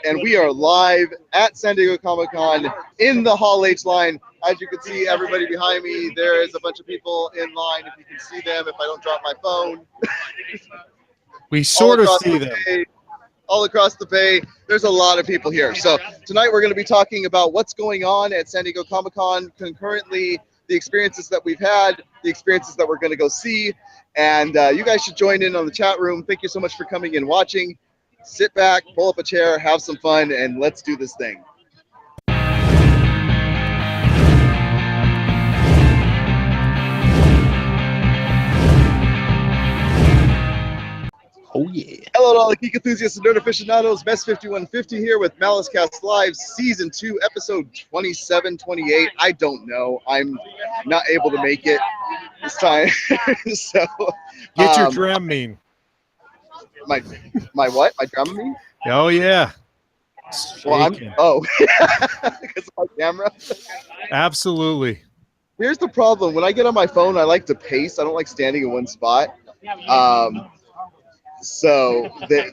and we are live at San Diego Comic-Con in the Hall H line. As you can see, everybody behind me, there is a bunch of people in line. If you can see them, if I don't drop my phone. We sort of see them. All across the bay, there's a lot of people here. So tonight we're going to be talking about what's going on at San Diego Comic-Con concurrently, the experiences that we've had, the experiences that we're going to go see, and you guys should join in on the chat room. Thank you so much for coming and watching. Sit back, pull up a chair, have some fun, and let's do this thing. Oh, yeah. Hello to all the geek enthusiasts and nerd aficionados. Best 5150 here with MaliceCast Live Season 2, Episode 27, 28. I don't know. I'm not able to make it this time. So Get your Dramamine. My what? My Dramamine? Oh, yeah. Well, because of my camera. Absolutely. Here's the problem. When I get on my phone, I like to pace. I don't like standing in one spot. So they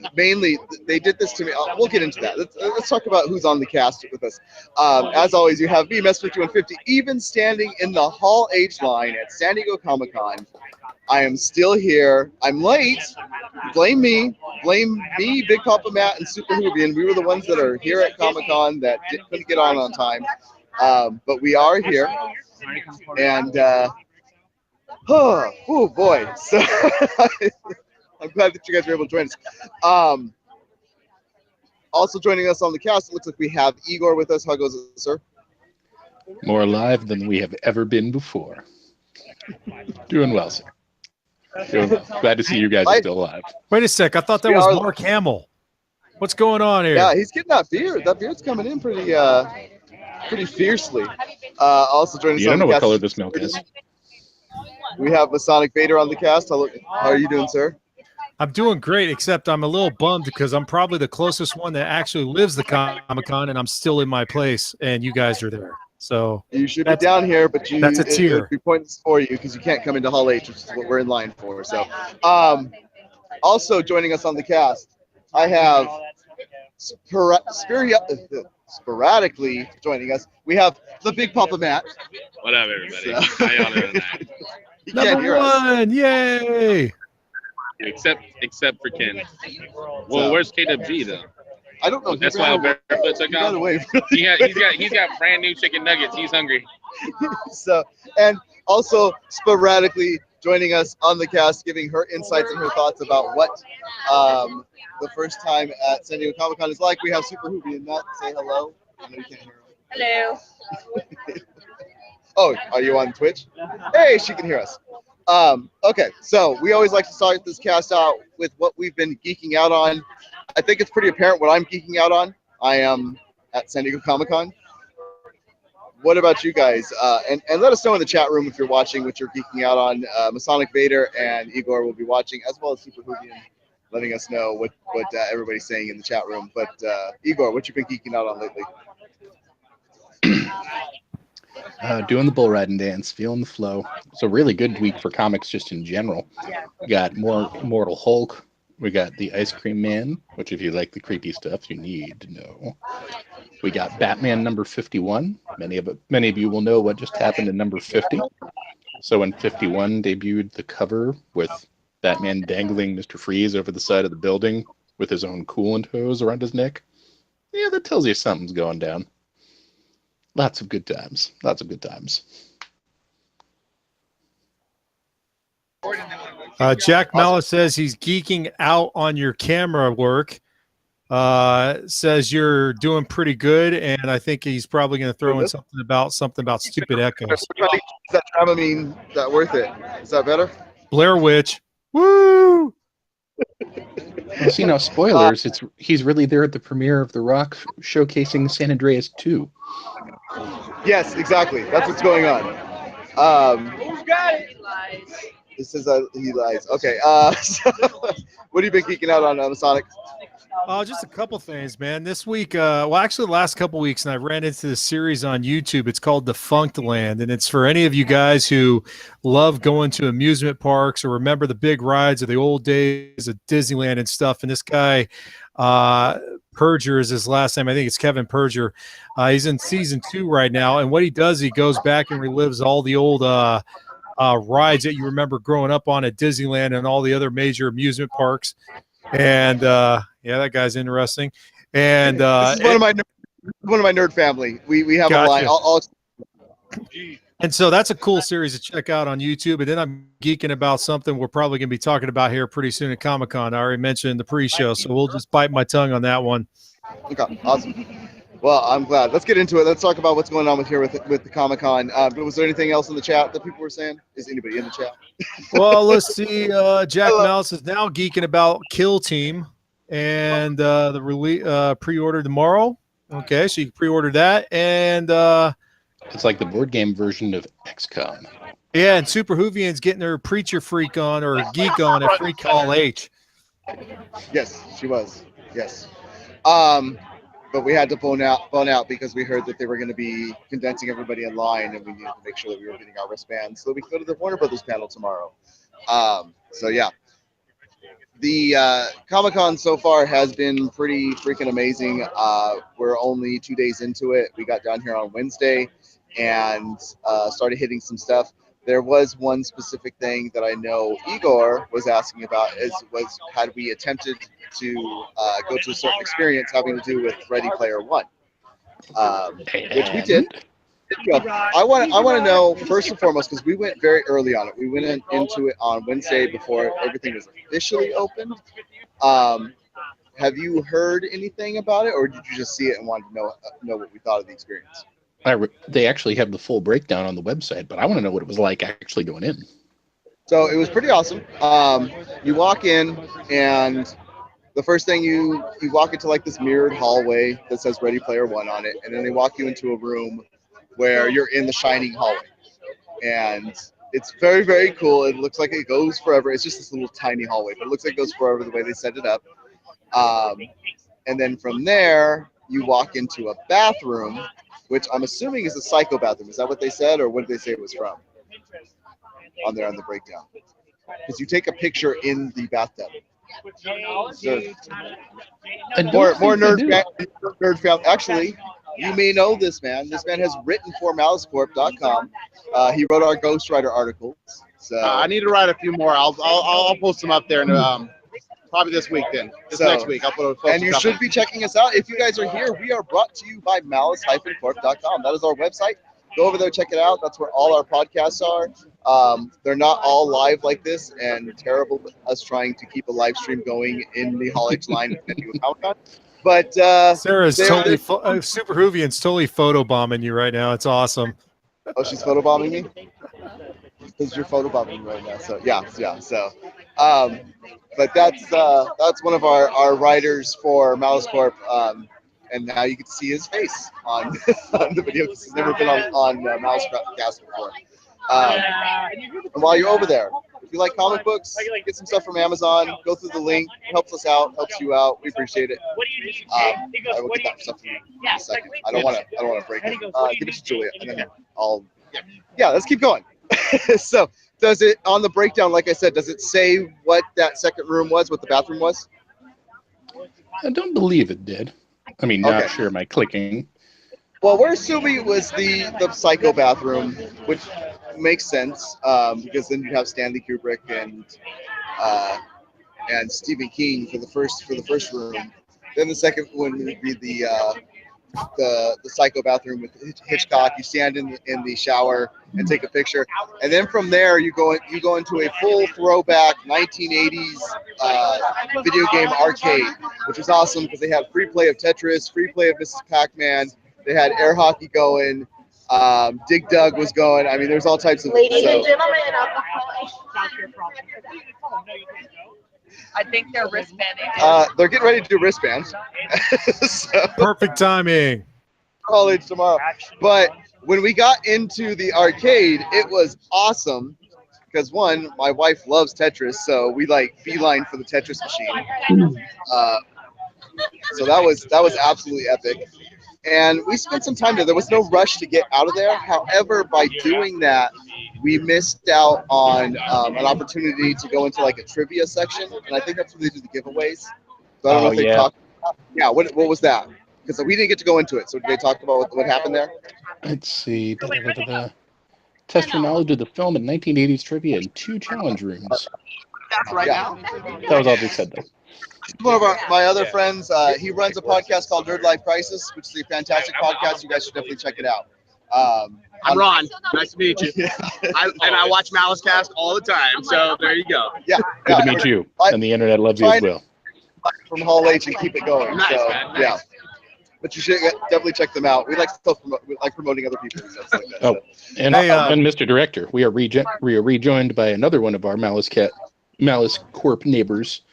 did this to me. We'll get into that. Let's talk about who's on the cast with us. As always, you have me, Mess5150, even standing in the Hall H line at San Diego Comic-Con. I am still here. I'm late. Blame me. Blame me, Big Papa Matt, and Super Hoovian. We were the ones that are here at Comic-Con that couldn't get on time. But we are here. And, oh boy. So I'm glad that you guys were able to join us. Also joining us on the cast, it looks like we have Igor with us. How goes it, sir? More alive than we have ever been before. Doing well, sir. Doing well. Glad to see you guys are still alive. Wait a sec. I thought that was Mark Hamill. What's going on here? Yeah, he's getting that beard. That beard's coming in pretty fiercely. Also joining us You don't on know the what cast, color this milk is. we have Masonic Vader on the cast. How are you doing, sir? I'm doing great, except I'm a little bummed because I'm probably the closest one that actually lives the Comic-Con, and I'm still in my place, and you guys are there. So you should be down here, but that's a tier. It would be pointless for you because you can't come into Hall H, which is what we're in line for. So, also joining us on the cast, I have sporadically joining us. We have the Big Papa Matt. What up, everybody? How y'all doing tonight? He can't hear Number us. one, yay! Except for Ken. Well, where's KWG though? I don't know. That's why Barefoot took off. He's got brand new chicken nuggets. He's hungry. So, and also sporadically joining us on the cast, giving her insights and her thoughts about what the first time at San Diego Comic-Con is like. We have Super Hoopy and Matt. Say hello. I know you can't hear her. Hello. Oh, are you on Twitch? Hey, she can hear us. Okay, so we always like to start this cast out with what we've been geeking out on. I think it's pretty apparent what I'm geeking out on. I am at San Diego Comic-Con. What about you guys? And let us know in the chat room if you're watching what you're geeking out on. Masonic Vader and Igor will be watching, as well as Super Hoovian, letting us know what everybody's saying in the chat room. But Igor, what you been geeking out on lately? Doing the bull riding dance, feeling the flow. It's a really good week for comics just in general. We got more Immortal Hulk. We got the Ice Cream Man, which if you like the creepy stuff, you need to know. We got Batman number 51. Many of you will know what just happened in number 50. So in 51 debuted the cover with Batman dangling Mr. Freeze over the side of the building with his own coolant hose around his neck. Yeah, that tells you something's going down. Lots of good times. Lots of good times. Jack Malice says he's geeking out on your camera work. Says you're doing pretty good, and I think he's probably going to throw in something about stupid echoes. Is that Dramamine that worth it? Is that better? Blair Witch. Woo! Well, see, now spoilers. He's really there at the premiere of The Rock showcasing San Andreas 2. Yes, exactly. That's what's going on. Who's got it? This is he lies. Okay. So, what have you been geeking out on, Masonic? Oh, just a couple things, man. This week, well, actually, the last couple weeks, and I ran into this series on YouTube. It's called Defunct Land, and it's for any of you guys who love going to amusement parks or remember the big rides of the old days of Disneyland and stuff. And this guy, Perger is his last name. I think it's Kevin Perger. He's in season 2 right now, and what he does, he goes back and relives all the old rides that you remember growing up on at Disneyland and all the other major amusement parks. And yeah, that guy's interesting. And this is one of my nerd family. We have gotcha. a line. I'll and so that's a cool series to check out on YouTube. And then I'm geeking about something we're probably going to be talking about here pretty soon at Comic-Con. I already mentioned in the pre-show, so we'll just bite my tongue on that one. Okay, awesome. Well, I'm glad. Let's get into it. Let's talk about what's going on with the Comic-Con. Was there anything else in the chat that people were saying? Is anybody in the chat? Well, let's see. Jack Malice is now geeking about Kill Team and the release pre-order tomorrow. Okay, so you can pre-order that. And it's like the board game version of XCOM. Yeah, and Super Hoovian's getting her Preacher Freak on or Geek on at Freak Hall H. Yes, she was. Yes. But we had to bone out because we heard that they were going to be condensing everybody in line, and we needed to make sure that we were getting our wristbands so we could go to the Warner Brothers panel tomorrow. So yeah, the Comic-Con so far has been pretty freaking amazing. We're only 2 days into it. We got down here on Wednesday and started hitting some stuff. There was one specific thing that I know Igor was asking about was had we attempted to go to a certain experience having to do with Ready Player One, which we did. I want to know first and foremost, because we went very early on it. We went into it on Wednesday before everything was officially opened. Have you heard anything about it, or did you just see it and wanted to know what we thought of the experience? They actually have the full breakdown on the website, but I want to know what it was like actually going in. So it was pretty awesome. You walk in, and the first thing you walk into like this mirrored hallway that says Ready Player One on it, and then they walk you into a room where you're in the shining hallway, and it's very, very cool. It looks like it goes forever. It's just this little tiny hallway, but it looks like it goes forever the way they set it up. And then from there, you walk into a bathroom, which I'm assuming is a psycho bathroom. Is that what they said, or what did they say it was from? On there on the breakdown, because you take a picture in the bathtub. So, more nerd family. Actually, you may know this man. This man has written for MaliceCorp.com. He wrote our Ghostwriter articles. So I need to write a few more. I'll post them up there and probably this week then. Next week I'll post and you should be checking us out. If you guys are here, we are brought to you by MaliceCorp.com. That is our website. Go over there, check it out. That's where all our podcasts are. They're not all live like this, and terrible with us trying to keep a live stream going in the Hall H line at Comic-Con. But Sarah's totally Super Hoovian's totally photobombing you right now. It's awesome. Oh, she's photobombing me? Because you're photobombing me right now. So yeah. So but that's one of our writers for Malice Corp. And now you get to see his face on, on the video because he's never been on MaliceCast before. And while you're over there, if you like comic books, get some stuff from Amazon. Go through the link. Helps us out. Helps you out. We appreciate it. I will get that stuff from you in a second. I don't want to break it. Give it to Julia, and then I'll. Yeah, let's keep going. So, does it on the breakdown? Like I said, does it say what that second room was? What the bathroom was? I don't believe it did. I mean, not sure. My clicking. Well, we're assuming it was the psycho bathroom, which makes sense because then you have Stanley Kubrick and Stephen King for the first room. Then the second one would be the psycho bathroom with Hitchcock. You stand in the shower and take a picture, and then from there you go into a full throwback 1980s video game arcade, which was awesome because they had free play of Tetris, free play of Mrs. Pac-Man. They had air hockey going. Dig Dug was going. I mean, there's all types of. Ladies and gentlemen, I think they're wristbanding. They're getting ready to do wristbands. So, Perfect timing. College tomorrow. But when we got into the arcade, it was awesome because one, my wife loves Tetris, so we like beeline for the Tetris machine. So that was absolutely epic. And we spent some time there. There was no rush to get out of there. However, by doing that, we missed out on an opportunity to go into like a trivia section, and I think that's where they do the giveaways. So I don't know if they talked. Yeah, what was that? Because we didn't get to go into it. So did they talk about what happened there? Let's see. Test your knowledge of the film and 1980s trivia in 2 challenge rooms. That's right now. That was all they said, though. One of my other friends, he runs a podcast called Nerd Life Crisis, which is a fantastic podcast. You guys should definitely check it out. I'm Ron. Nice to meet you. I watch MaliceCast all the time, so there you go. Yeah. Good to meet you. And the internet loves you as well. From Hall H and keep it going. Nice, so, man. Nice. Yeah. But you should definitely check them out. We like promoting other people and stuff like that. Oh, and Mr. Director, we are rejoined by another one of our Malice Corp neighbors,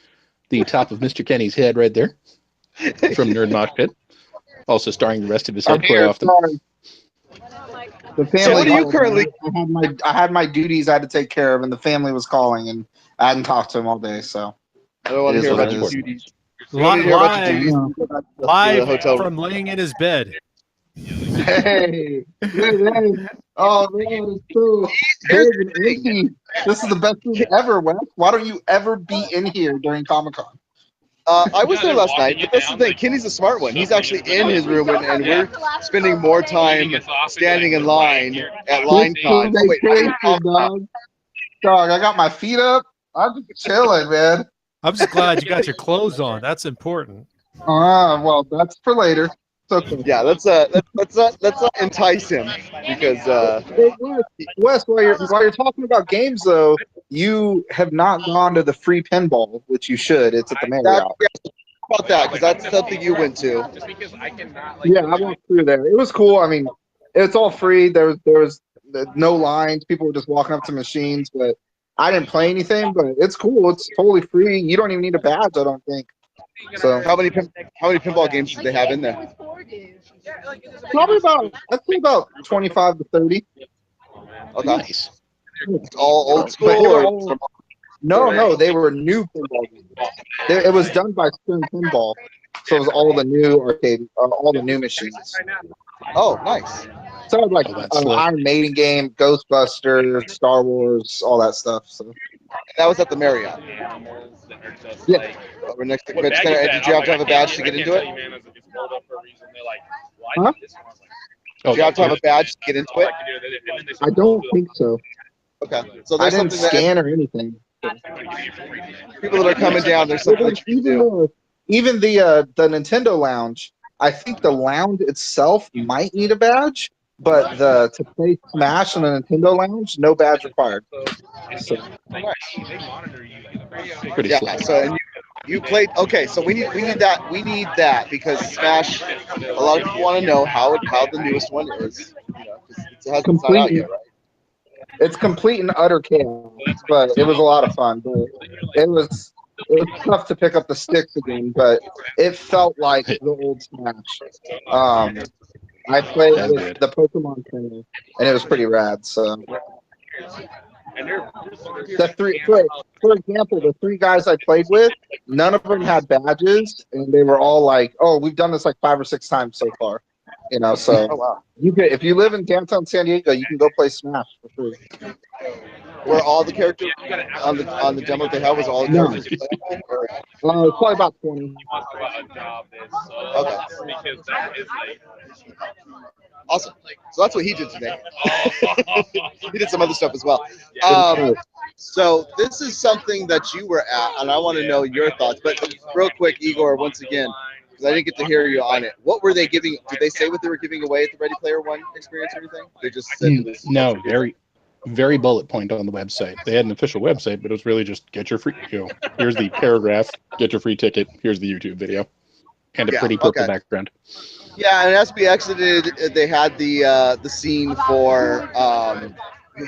the top of Mr. Kenny's head right there, from Nerd Mosh Pit, also starring the rest of his head quite often. The family. So what do you currently? I had my duties I had to take care of, and the family was calling, and I hadn't talked to him all day. So I don't want to hear about your duties. Live hotel from laying in his bed. Hey. Oh man, it's true. This is the best thing ever, Wes. Why don't you ever be in here during Comic-Con? I was there last night, but that's the thing. Kenny's a smart one. He's actually in his room, and we're spending more time standing in line at LineCon. Oh, wait, dog, I got my feet up. I'm just chilling, man. I'm just glad you got your clothes on. That's important. Well, that's for later. It's okay. Yeah, let's not entice him because. Hey, Wes, while you're talking about games though, you have not gone to the free pinball, which you should. It's at the Marriott. About that, because that's something you went to. Yeah, I walked through there. It was cool. I mean, it's all free. There was no lines. People were just walking up to machines, but I didn't play anything. But it's cool. It's totally free. You don't even need a badge, I don't think. So how many pinball games do they have in there? Probably I'd say about 25 to 30. Okay. Nice. It's all old school. No, they were new pinball games. It was done by Spin Pinball, so it was all the new arcade, all the new machines. Oh, nice. So it was like Iron Maiden game, Ghostbusters, Star Wars, all that stuff. So that was at the Marriott. Yeah. We're next. Did you have to have a badge to get into it? Huh? Did you have to have a badge to get into it? I don't think so. Okay. So I there's didn't something scan or anything. People that are coming down, there's something that you can do. Even the Nintendo Lounge, I think the lounge itself might need a badge, but to play Smash in the Nintendo Lounge, no badge required. So. Pretty Yeah. So and you played. Okay. So we need that. We need that because Smash. A lot of people want to know how the newest one is. You know, 'cause it hasn't come out yet, right? It's complete and utter chaos, but it was a lot of fun. But it was tough to pick up the sticks again, but it felt like the old Smash. I played with the Pokemon trainer, and it was pretty rad. So, for example, the 3 guys I played with, none of them had badges, and they were all like, "Oh, we've done this like 5 or 6 times so far." You know, so you can, if you live in downtown San Diego, you can go play Smash for free. Were all the characters on the demo they had was all the characters playable? It's probably about 20. Okay. Awesome. So that's what he did today. He did some other stuff as well. So this is something that you were at, and I want to know your thoughts. But real quick, Igor, once again, because I didn't get to hear you on it. What were they giving? Did they say what they were giving away at the Ready Player One experience or anything? They just said no, very bullet point on the website. They had an official website, but it was really just get your free. Here's the paragraph. Get your free ticket. Here's the YouTube video, and a pretty purple background. Yeah, and as we exited, they had the scene for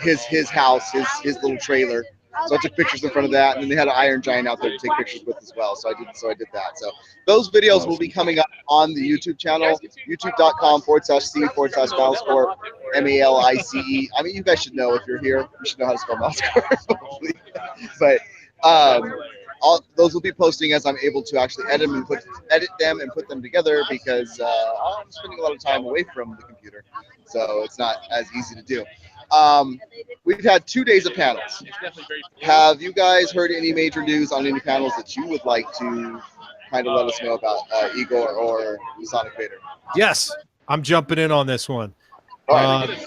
his house, his little trailer. So I took pictures in front of that, and then they had an Iron Giant out there to take pictures with as well. So I did that. So those videos will be coming up on the YouTube channel, youtube.com/c/MaliceCorp, MALICE. I mean, you guys should know if you're here. You should know how to spell MaliceCorp. But those will be posting as I'm able to actually edit them and put them together because I'm spending a lot of time away from the computer, so it's not as easy to do. We've had 2 days of panels. Have you guys heard any major news on any panels that you would like to kind of let us know about, Igor or Sonic Vader? Yes, I'm jumping in on this one. All right.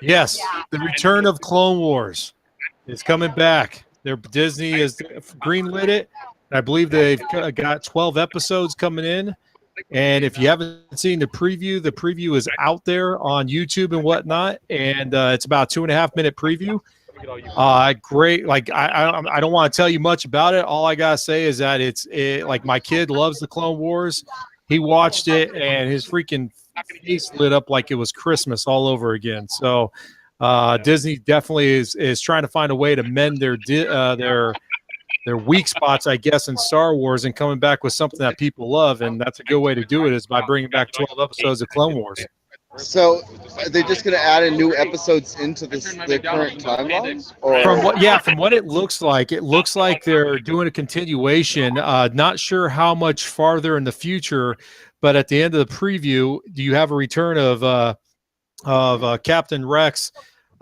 Yes, the return of Clone Wars is coming back. Disney has greenlit it. I believe they've got 12 episodes coming in. And if you haven't seen the preview is out there on YouTube and whatnot. And it's about a 2.5-minute preview. Great. Like I don't want to tell you much about it. All I gotta say is that like my kid loves the Clone Wars. He watched it and his freaking face lit up like it was Christmas all over again. So Disney definitely is trying to find a way to mend their weak spots, I guess, in Star Wars and coming back with something that people love. And that's a good way to do it is by bringing back 12 episodes of Clone Wars. So are they just going to add in new episodes into the current timeline? Or? From what it looks like they're doing a continuation. Not sure how much farther in the future, but at the end of the preview, do you have a return of Captain Rex,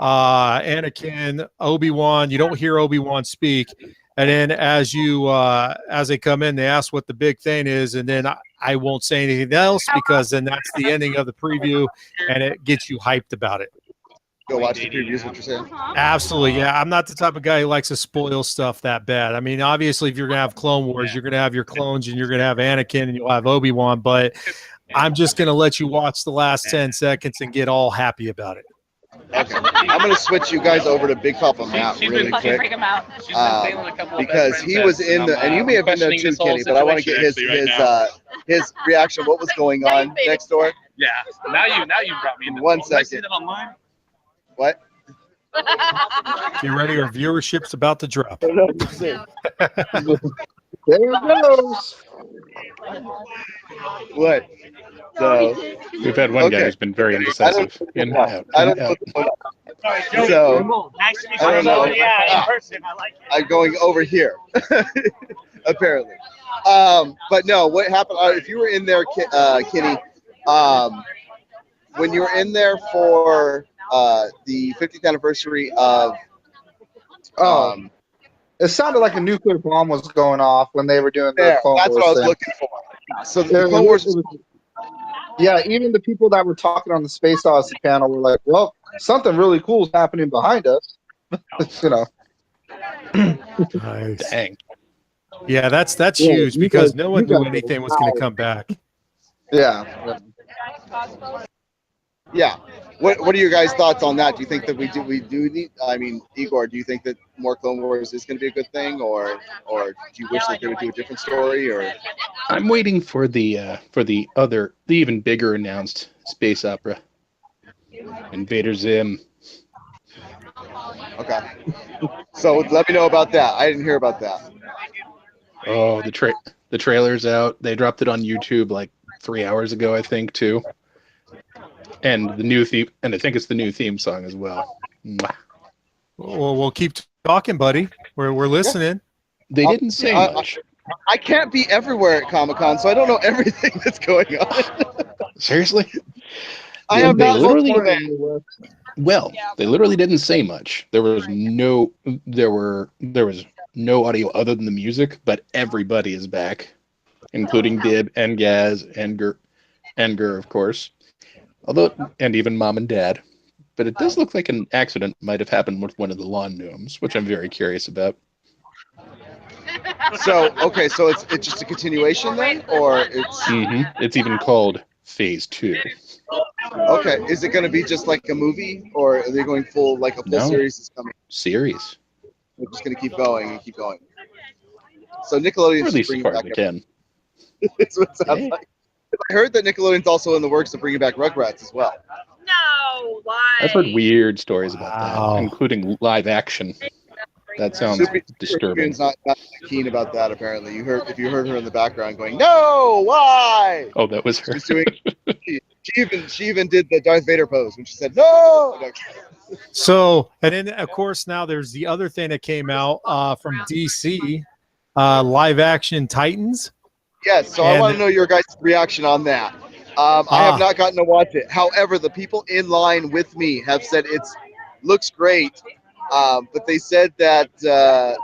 Anakin, Obi-Wan? You don't hear Obi-Wan speak. And then as they come in, they ask what the big thing is, and then I won't say anything else because then that's the ending of the preview, and it gets you hyped about it. Go watch the previews, what you're saying? Absolutely, yeah. I'm not the type of guy who likes to spoil stuff that bad. I mean, obviously, if you're going to have Clone Wars, you're going to have your clones, and you're going to have Anakin, and you'll have Obi-Wan, but I'm just going to let you watch the last 10 seconds and get all happy about it. Okay. I'm going to switch you guys over to Big Papa Matt really quick because he was in the, and you may have been there too, Kenny, but I want to get his reaction. What was going on next door? Yeah. Now you brought me in. 1 second. What? Get ready, our viewership's about to drop. There it goes. What? So We've had one guy who's been very indecisive. In, out, I don't in, out. know. So I don't know. Yeah, in person, I like it. I'm going over here, apparently. But no, what happened? If you were in there, Kenny, when you were in there for the 50th anniversary of, it sounded like a nuclear bomb was going off when they were doing the Clone that's Wars what I was thing. looking for. So the Clone Wars. Yeah, even the people that were talking on the Space Odyssey panel were like, "Well, something really cool is happening behind us." You know. Nice. Dang. Yeah, that's huge because no one knew anything was going to come back. Yeah. Yeah. What are your guys' thoughts on that? Do you think that we do need? I mean, Igor, do you think that more Clone Wars is going to be a good thing, or do you wish that they would do a different story? Or I'm waiting for the even bigger announced space opera, Invader Zim. Okay. So let me know about that. I didn't hear about that. Oh, the trailer's out. They dropped it on YouTube like 3 hours ago, I think, too. And the new theme, and I think it's the new theme song as well. Mwah. Well, we'll keep talking, buddy. We're listening. They didn't say much. I can't be everywhere at Comic-Con, so I don't know everything that's going on. Seriously? I am not literally. Well, They literally didn't say much. There was no audio other than the music, but everybody is back, including Dib and Gaz and Gur, of course. And even Mom and Dad. But it does look like an accident might have happened with one of the lawn gnomes, which I'm very curious about. So it's just a continuation then, or it's It's even called Phase 2. okay. Is it going to be just like a movie, or are they going full series is coming? Series. We're just going to keep going and keep going. So Nickelodeon's At least as bringing far as back. we can. That's what it sounds like. I heard that Nickelodeon's also in the works of bringing back Rugrats as well. No, why? I've heard weird stories about Wow. that, including live action. That sounds disturbing. Super's not keen about that. Apparently, if you heard her in the background going, "No, why?" Oh, that was her. She's doing. she even did the Darth Vader pose when she said, "No." So, and then of course now there's the other thing that came out from DC. live action Titans. Yes, so I want to know your guys' reaction on that. I have not gotten to watch it. However, the people in line with me have said looks great, but they said that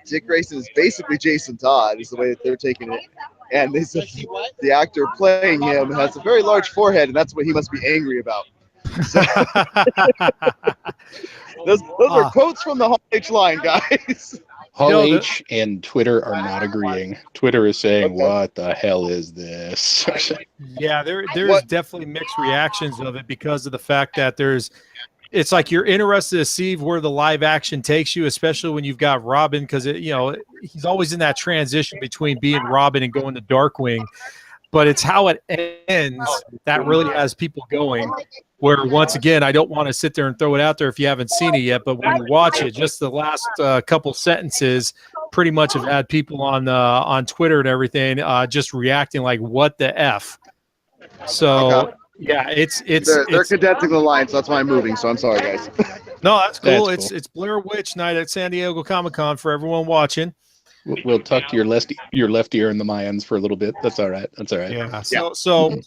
Dick Grayson is basically Jason Todd, is the way that they're taking it. And they said the actor playing him has a very large forehead, and that's what he must be angry about. So, those are quotes from the Hall H line, guys. Hall H and Twitter are not agreeing. Twitter is saying, "What the hell is this?" Yeah, there's definitely mixed reactions of it because of the fact that it's like you're interested to see where the live action takes you, especially when you've got Robin, because he's always in that transition between being Robin and going to Darkwing. But it's how it ends that really has people going. Where once again, I don't want to sit there and throw it out there if you haven't seen it yet. But when you watch it, just the last couple sentences pretty much have had people on Twitter and everything just reacting like, "What the f?" So yeah, they're condensing the line, so that's why I'm moving. So I'm sorry, guys. No, that's cool. It's Blair Witch Night at San Diego Comic-Con for everyone watching. We'll tuck to your left ear in the Mayans for a little bit. That's all right. Yeah. So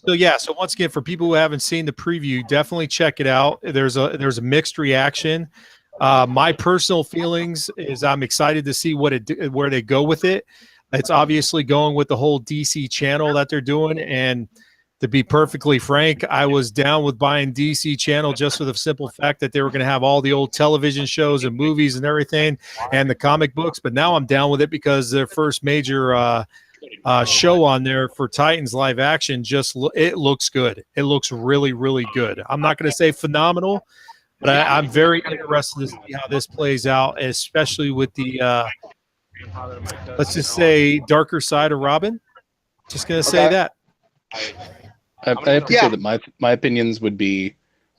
once again, for people who haven't seen the preview, definitely check it out. There's a mixed reaction. My personal feelings is I'm excited to see where they go with it. It's obviously going with the whole DC channel that they're doing, and to be perfectly frank, I was down with buying DC Channel just for the simple fact that they were going to have all the old television shows and movies and everything and the comic books. But now I'm down with it because their first major show on there for Titans live action it looks good. It looks really, really good. I'm not going to say phenomenal, but I'm very interested to see how this plays out, especially with the let's just say darker side of Robin. Just going to say that. I have to say that my opinions would be,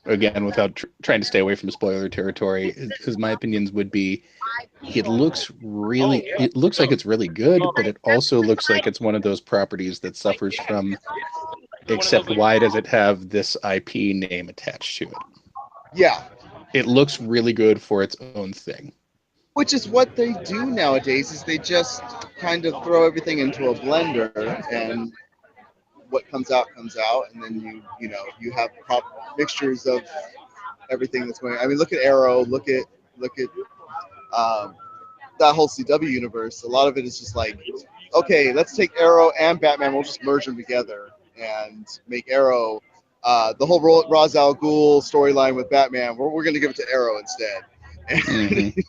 again, without trying to stay away from spoiler territory, is my opinions would be, it looks like it's really good, but it also looks like it's one of those properties that suffers from, except why does it have this IP name attached to it? Yeah. It looks really good for its own thing. Which is what they do nowadays, is they just kind of throw everything into a blender, and what comes out, and then you have mixtures of everything that's going on. I mean, look at Arrow, look at that whole CW universe. A lot of it is just like, okay, let's take Arrow and Batman, we'll just merge them together and make Arrow the whole Ra's al Ghul storyline with Batman. We're going to give it to Arrow instead. Mm-hmm.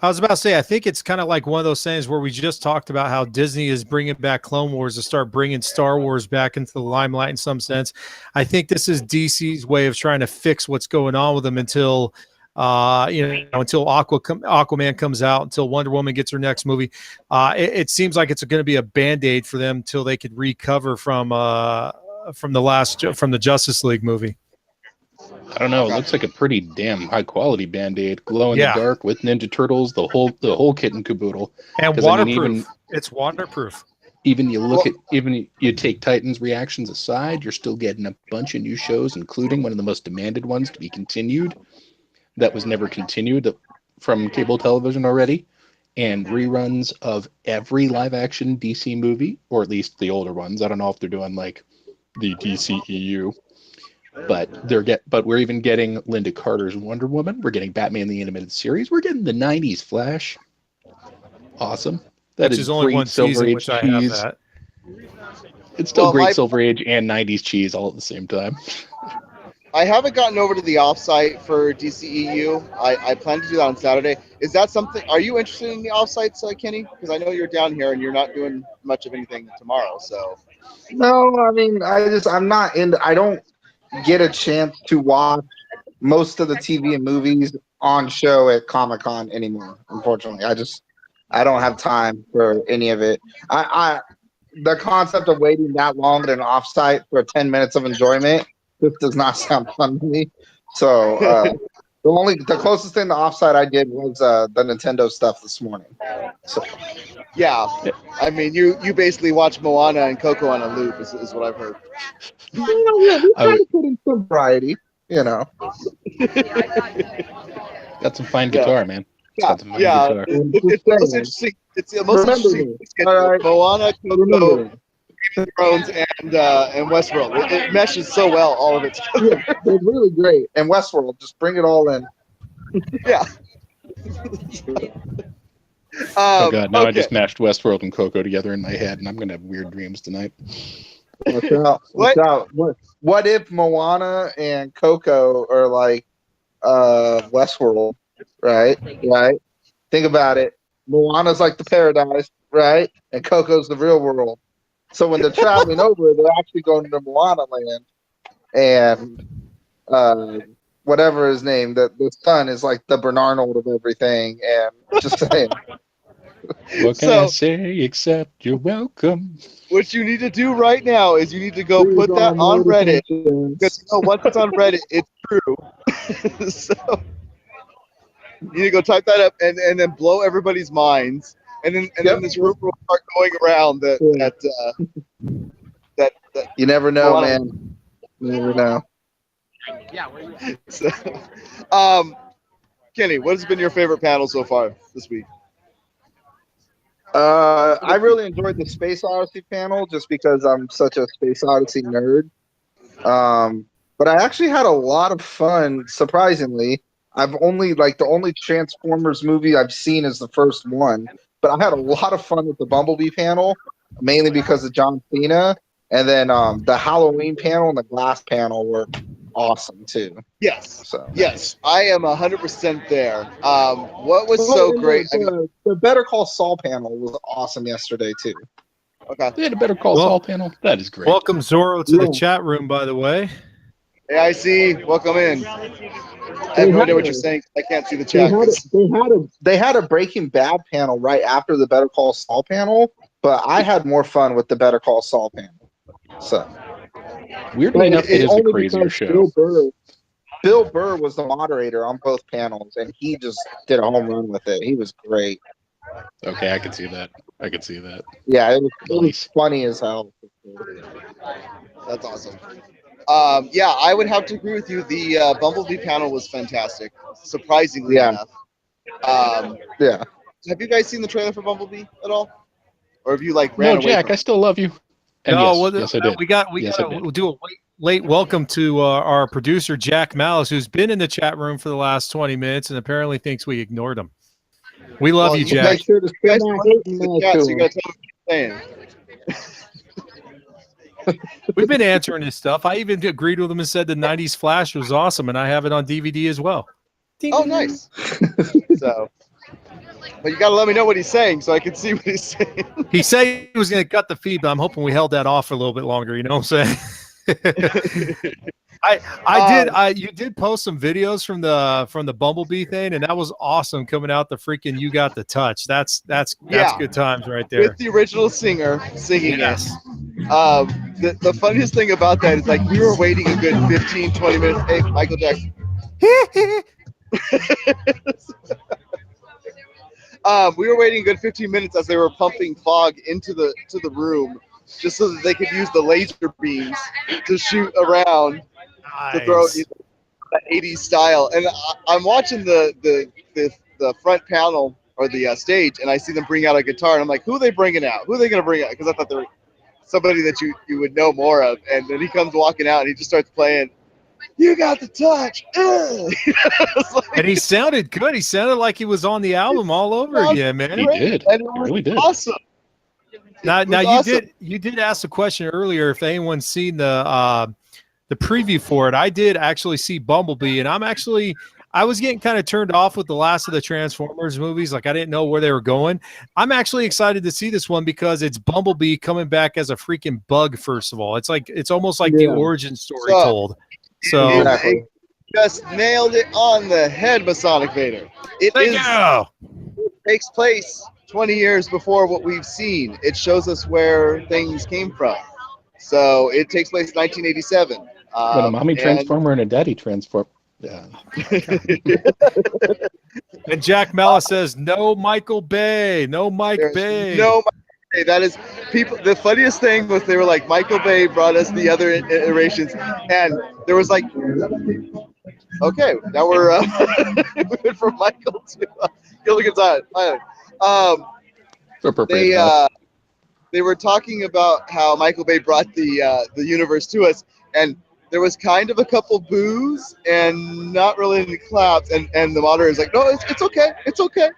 I was about to say, I think it's kind of like one of those things where we just talked about how Disney is bringing back Clone Wars to start bringing Star Wars back into the limelight in some sense. I think this is DC's way of trying to fix what's going on with them until Aquaman comes out, until Wonder Woman gets her next movie. It seems like it's going to be a Band-Aid for them until they could recover from the Justice League movie. I don't know. It looks like a pretty damn high quality Band-Aid, glow in the dark with Ninja Turtles, the whole kit and caboodle. And waterproof. It's waterproof. Even you take Titans reactions aside, you're still getting a bunch of new shows, including one of the most demanded ones to be continued, that was never continued from cable television already, and reruns of every live action DC movie, or at least the older ones. I don't know if they're doing like the DCEU. But we're even getting Linda Carter's Wonder Woman. We're getting Batman the Animated Series. We're getting the '90s Flash. Awesome. That is only one season, which I have that. It's still great Silver Age and '90s cheese all at the same time. I haven't gotten over to the offsite for DCEU. I plan to do that on Saturday. Is that something? Are you interested in the offsites, Kenny? Because I know you're down here and you're not doing much of anything tomorrow. So. No, I mean, I'm not in. I don't get a chance to watch most of the TV and movies on show at Comic-Con anymore. Unfortunately, I don't have time for any of it. The concept of waiting that long at an offsite for 10 minutes of enjoyment just does not sound fun to me. So the closest thing to offsite I did was the Nintendo stuff this morning. So. Yeah, I mean, you basically watch Moana and Coco on a loop, is what I've heard. We try to put in some variety, Got some fine guitar, man. Sounds like Yeah, guitar. it's the most interesting. It's the most Remember interesting. me. All right. Moana, Remember Coco, me. Game of Thrones, and Westworld. It meshes so well, all of it together. Yeah, they're really great. And Westworld, just bring it all in. Yeah. Oh god, now I okay. just mashed Westworld and Coco together in my head, and I'm gonna have weird dreams tonight. Watch out. Watch out. What if Moana and Coco are like Westworld, right? Right? Think about it. Moana's like the paradise, right? And Coco's the real world. So when they're traveling over, they're actually going to Moana land. And whatever his name, the son is like the Bernarnold of everything. And just saying. What can I say except you're welcome? What you need to do right now is you need to go put that on Reddit. Because once it's on Reddit, it's true. So you need to go type that up and then blow everybody's minds. And then this rumor will start going around that you never know, man. You never know. So, Kenny, what has been your favorite panel so far this week? I really enjoyed the Space Odyssey panel just because I'm such a Space Odyssey nerd. But I actually had a lot of fun, surprisingly. The only Transformers movie I've seen is the first one. But I had a lot of fun with the Bumblebee panel, mainly because of John Cena. And then the Halloween panel and the Glass panel were awesome, too. Yes. So yes, I am 100% there. What was so great? The Better Call Saul panel was awesome yesterday, too. Okay. They had a Better Call Saul panel? That is great. Welcome, Zorro, to the chat room, by the way. Hey, I see. Welcome in. I have no idea what you're saying. I can't see the chat. They had a Breaking Bad panel right after the Better Call Saul panel, but I had more fun with the Better Call Saul panel. So weirdly enough, it is a crazier show. Bill Burr was the moderator on both panels, and he just did a home run with it. He was great. Okay, I can see that. Yeah, it was funny as hell. That's awesome. Yeah, I would have to agree with you. The Bumblebee panel was fantastic, surprisingly enough. Yeah. Have you guys seen the trailer for Bumblebee at all, or have you ran away? No, Jack, I still love you. And no, yes, I did. We got to do a late welcome to our producer Jack Malice, who's been in the chat room for the last 20 minutes and apparently thinks we ignored him. We love you, Jack. Make sure to you guys the chat, so you gotta tell me what you're saying. We've been answering his stuff. I even agreed with him and said the 90s Flash was awesome, and I have it on DVD as well. Oh, nice. So, but you got to let me know what he's saying so I can see what he's saying. He said he was going to cut the feed, but I'm hoping we held that off for a little bit longer. You know what I'm saying? You did post some videos from the Bumblebee thing, and that was awesome. Coming out the freaking "You Got the Touch." That's good times right there. With the original singer singing it. The funniest thing about that is like we were waiting a good 15, 20 minutes. Hey, Michael Jackson. We were waiting a good 15 minutes as they were pumping fog into the room, just so that they could use the laser beams to shoot around to throw that 80s style. And I'm watching the front panel or the stage, and I see them bring out a guitar, and I'm like, who are they bringing out? Who are they going to bring out? Because I thought they were somebody that you would know more of. And then he comes walking out, and he just starts playing, "You Got the Touch." And he sounded good. He sounded like he was on the album all over again, man. He did. And it was really did. Awesome. Now you did ask the question earlier if anyone's seen the preview for it. I did actually see Bumblebee, and I was getting kind of turned off with the last of the Transformers movies. Like I didn't know where they were going. I'm actually excited to see this one because it's Bumblebee coming back as a freaking bug. First of all, it's almost like the origin story told. So it just nailed it on the head, Masonic Vader. It takes place 20 years before what we've seen. It shows us where things came from. So it takes place in 1987. When a mommy transformer and a daddy transformer. Yeah. And Jack Malice says, "No Michael Bay, no Mike Bay." No Michael Bay. That is people. The funniest thing was they were like, Michael Bay brought us the other iterations, and there was like Okay, now we're we went from Michael to Gilligan's Island. They were talking about how Michael Bay brought the universe to us, and there was kind of a couple boos and not really any claps, and the moderator is like, no, it's okay, it's okay.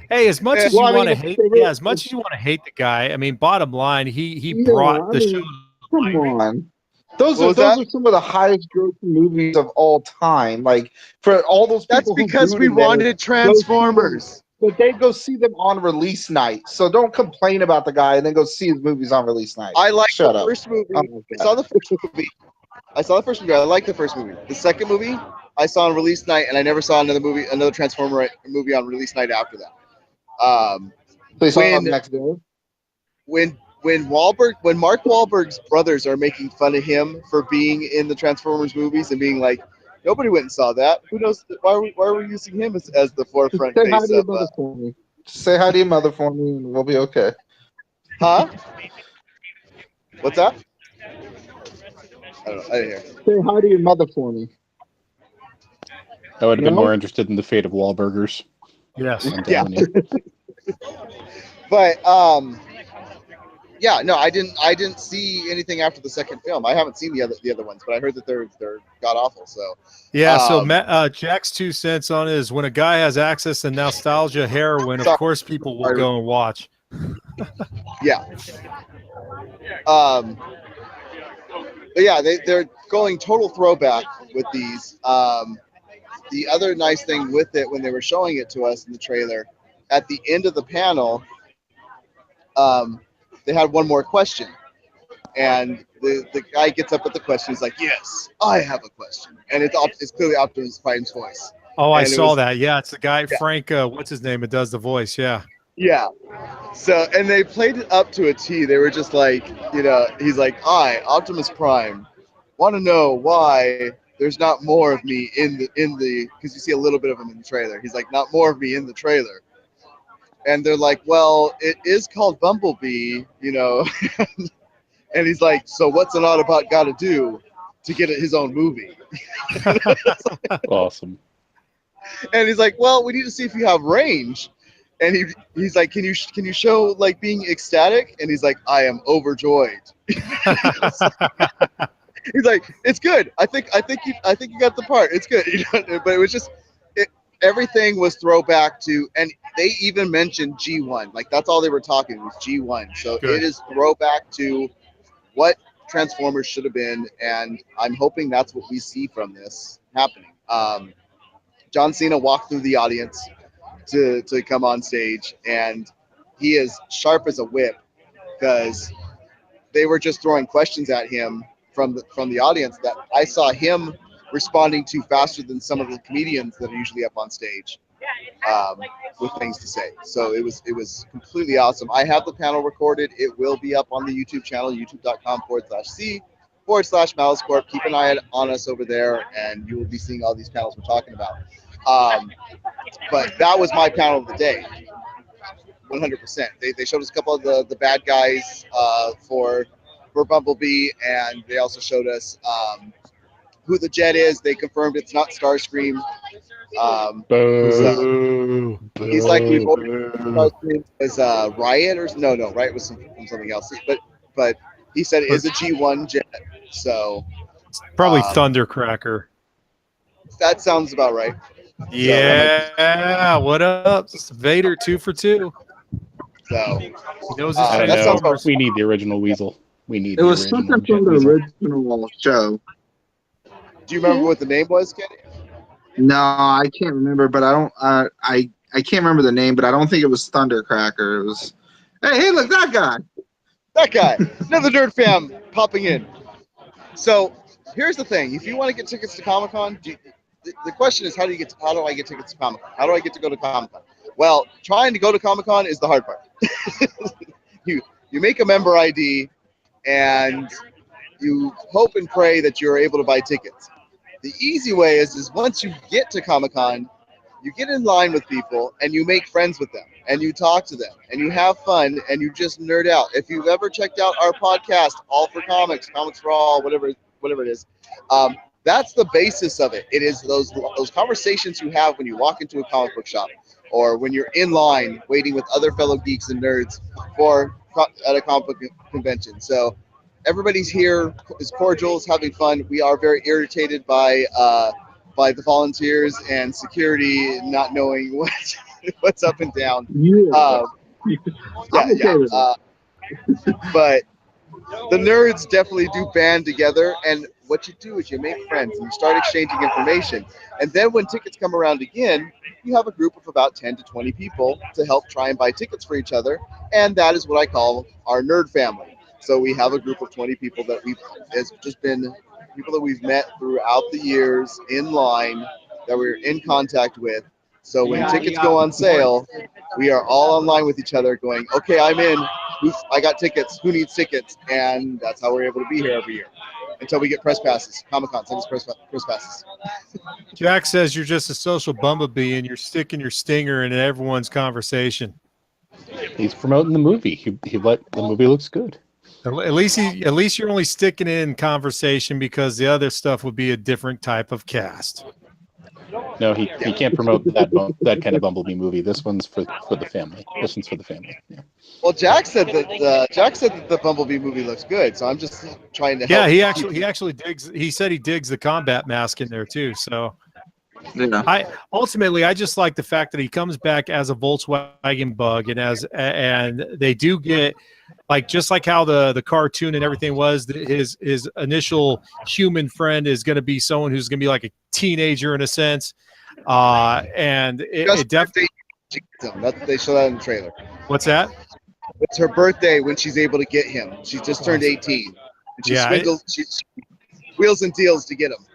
Hey, as much as Well, you I mean, want to if hate, they- yeah, as much as you want to hate the guy, I mean, bottom line, he Yeah, brought I the mean, show. Come on. Those What are was those that? are some of the highest grossing movies of all time. Like for all those That's people who because booed we him there, wanted Transformers. but they go see them on release night. So don't complain about the guy and then go see his movies on release night. I like Shut the up. first movie. Oh my I saw God. the first movie. I like the first movie. The second movie I saw on release night, and I never saw another Transformer movie on release night after that. So you saw it When next day? when Mark Wahlberg's brothers are making fun of him for being in the Transformers movies and being like, nobody went and saw that. Who knows? Why are we using him as the forefront Say hi face to your of? mother for me. Say hi to your mother for me, and we'll be okay. Huh? What's that? I don't know. I didn't hear. Say hi to your mother for me. I would have been No? more interested in the fate of Wahlburgers. Yes. I'm telling you. But yeah, no, I didn't see anything after the second film. I haven't seen the other ones, but I heard that they're god awful. So Yeah. So Jack's 2 cents on it is when a guy has access to nostalgia heroin, of course people will go and watch. yeah. But yeah, they're going total throwback with these. The other nice thing with it, when they were showing it to us in the trailer, at the end of the panel, they had one more question. And the guy gets up with the question. He's like, yes, I have a question. And it's clearly Optimus Prime's voice. Oh, I And it saw was- that. Yeah, it's the guy, Yeah. Frank, what's his name? It does the voice. Yeah. Yeah. So, and they played it up to a T. They were just like, he's like, I, Optimus Prime, want to know why there's not more of me in the, because you see a little bit of him in the trailer. He's like, not more of me in the trailer. And they're like, well, it is called Bumblebee, and he's like, so what's an Autobot got to do to get his own movie? Awesome. And he's like, well, we need to see if you have range. And he's like, can you show like being ecstatic? And he's like, I am overjoyed. He's like, it's good. I think you got the part. It's good. But it was just everything was throwback to, and they even mentioned G1. Like that's all they were talking was G1. So Good. it is throwback to what Transformers should have been, and I'm hoping that's what we see from this happening. John Cena walked through the audience to come on stage, and he is sharp as a whip because they were just throwing questions at him from the audience that I saw him responding to faster than some of the comedians that are usually up on stage with things to say. So it was completely awesome. I have the panel recorded. It will be up on the YouTube channel, youtube.com/C/MaliceCorp. Keep an eye on us over there, and you will be seeing all these panels we're talking about. But that was my panel of the day, 100%. They showed us a couple of the bad guys for Bumblebee, and they also showed us who the jet is. They confirmed it's not Starscream. Boo. He's like we've Boo. always Starscream is Riot or no, Riot was from something else. But he said it is a G1 jet, so Probably Thundercracker. that sounds about right. Yeah. What up? It's Vader 2 for 2. So He knows his I don't that sounds know. about We need the original Weasel. We need It was the original something Jet from the Weasel. original show. Do you remember what the name was, Kenny? No, I can't remember, but I don't. I can't remember the name, but I don't think it was Thundercracker. It was. Hey, look, that guy. That guy, another nerd fam popping in. So here's the thing: if you want to get tickets to Comic-Con, the question is, how do I get tickets to Comic-Con? How do I get to go to Comic-Con? Well, trying to go to Comic-Con is the hard part. You make a member ID, and you hope and pray that you're able to buy tickets. The easy way is once you get to Comic-Con, you get in line with people and you make friends with them and you talk to them and you have fun and you just nerd out. If you've ever checked out our podcast, All for Comics, Comics for All, whatever whatever it is. That's the basis of it. It is those conversations you have when you walk into a comic book shop, or when you're in line waiting with other fellow geeks and nerds at a comic book convention. So everybody's here, is cordial, is having fun. We are very irritated by the volunteers and security not knowing what's up and down. But the nerds definitely do band together, and what you do is you make friends and you start exchanging information. And then when tickets come around again, you have a group of about 10 to 20 people to help try and buy tickets for each other, and that is what I call our nerd family. So we have a group of 20 people that it's just been people that we've met throughout the years in line that we're in contact with. So when tickets go on sale, we are all online with each other going, okay, I'm in. I got tickets. Who needs tickets? And that's how we're able to be here every year until we get press passes. Comic-Con sends us press passes. Jack says you're just a social bumblebee and you're sticking your stinger in everyone's conversation. He's promoting the movie. He let the movie looks good. At least you're only sticking in conversation because the other stuff would be a different type of cast. No, he can't promote that kind of Bumblebee movie. This one's for the family. This one's for the family. Yeah. Well, Jack said that the Bumblebee movie looks good, so I'm just trying to help. Yeah, he actually digs. He said he digs the combat mask in there too. So, Yeah. I just like the fact that he comes back as a Volkswagen Bug, and they do get just like how the cartoon and everything was. His initial human friend is going to be someone who's going to be like a teenager in a sense, and it definitely. They show that in the trailer. What's that? It's her birthday when she's able to get him. She just turned 18, and she wheels and deals to get him.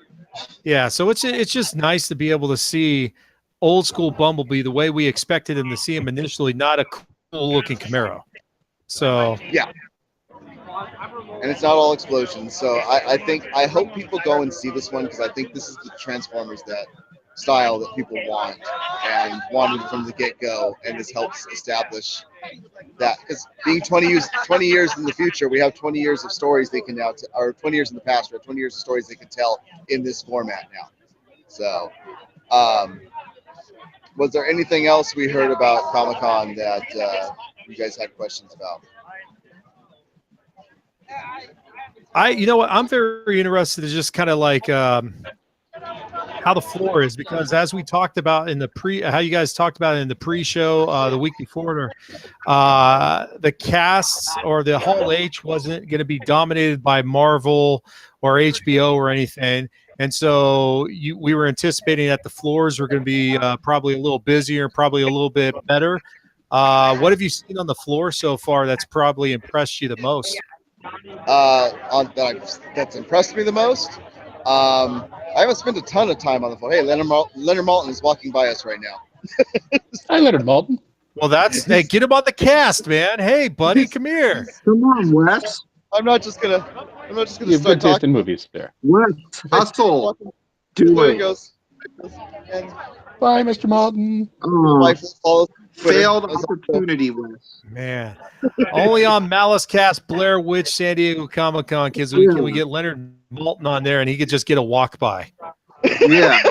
Yeah, so it's just nice to be able to see old school Bumblebee the way we expected him to see him initially, not a cool looking Camaro. So yeah, and it's not all explosions. So I hope people go and see this one because I think this is the Transformers style that people want and wanted from the get-go, and this helps establish that, because being 20 years in the future, we have 20 years of stories they can now or 20 years in the past, we have 20 years of stories they can tell in this format now. So was there anything else we heard about Comic-Con that you guys had questions about? You know what, I'm very interested to just kind of how the floor is, because as we talked about in the how you guys talked about it in the pre-show the week before, the casts or the Hall H wasn't going to be dominated by Marvel or HBO or anything, and so we were anticipating that the floors were going to be probably a little busier, probably a little bit better. What have you seen on the floor so far that's probably impressed you the most? That's impressed me the most. I haven't spent a ton of time on the phone. Hey, Leonard Maltin is walking by us right now. Hi, Leonard Maltin. Well, hey, get him on the cast, man. Hey, buddy, come here. Come on, Wes. I'm not just gonna You have start good taste talking. in movies there. Wes, hustle. Do There he it. goes. And Bye, Mr. Maltin. Oh, wife follows Twitter. failed opportunity, Wes. Man, only on MaliceCast, Blair Witch, San Diego Comic-Con, kids. Can we get Leonard Maltin on there, and he could just get a walk by? Yeah.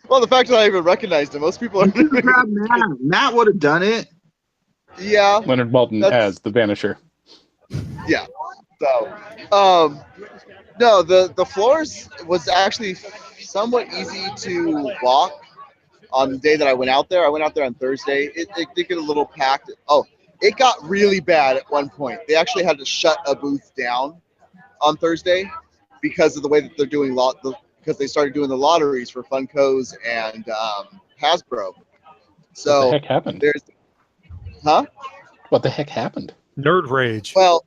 Well, the fact that I even recognized him, most people are. Grab Matt. Matt would have done it. Yeah. Leonard Maltin as the Vanisher. Yeah. So, no, the floors was actually somewhat easy to walk on the day that I went out there. I went out there on Thursday. It did get a little packed. Oh, it got really bad at one point. They actually had to shut a booth down on Thursday because of the way that they're doing because they started doing the lotteries for Funko's and Hasbro. So what the heck happened? What the heck happened? Nerd rage. Well,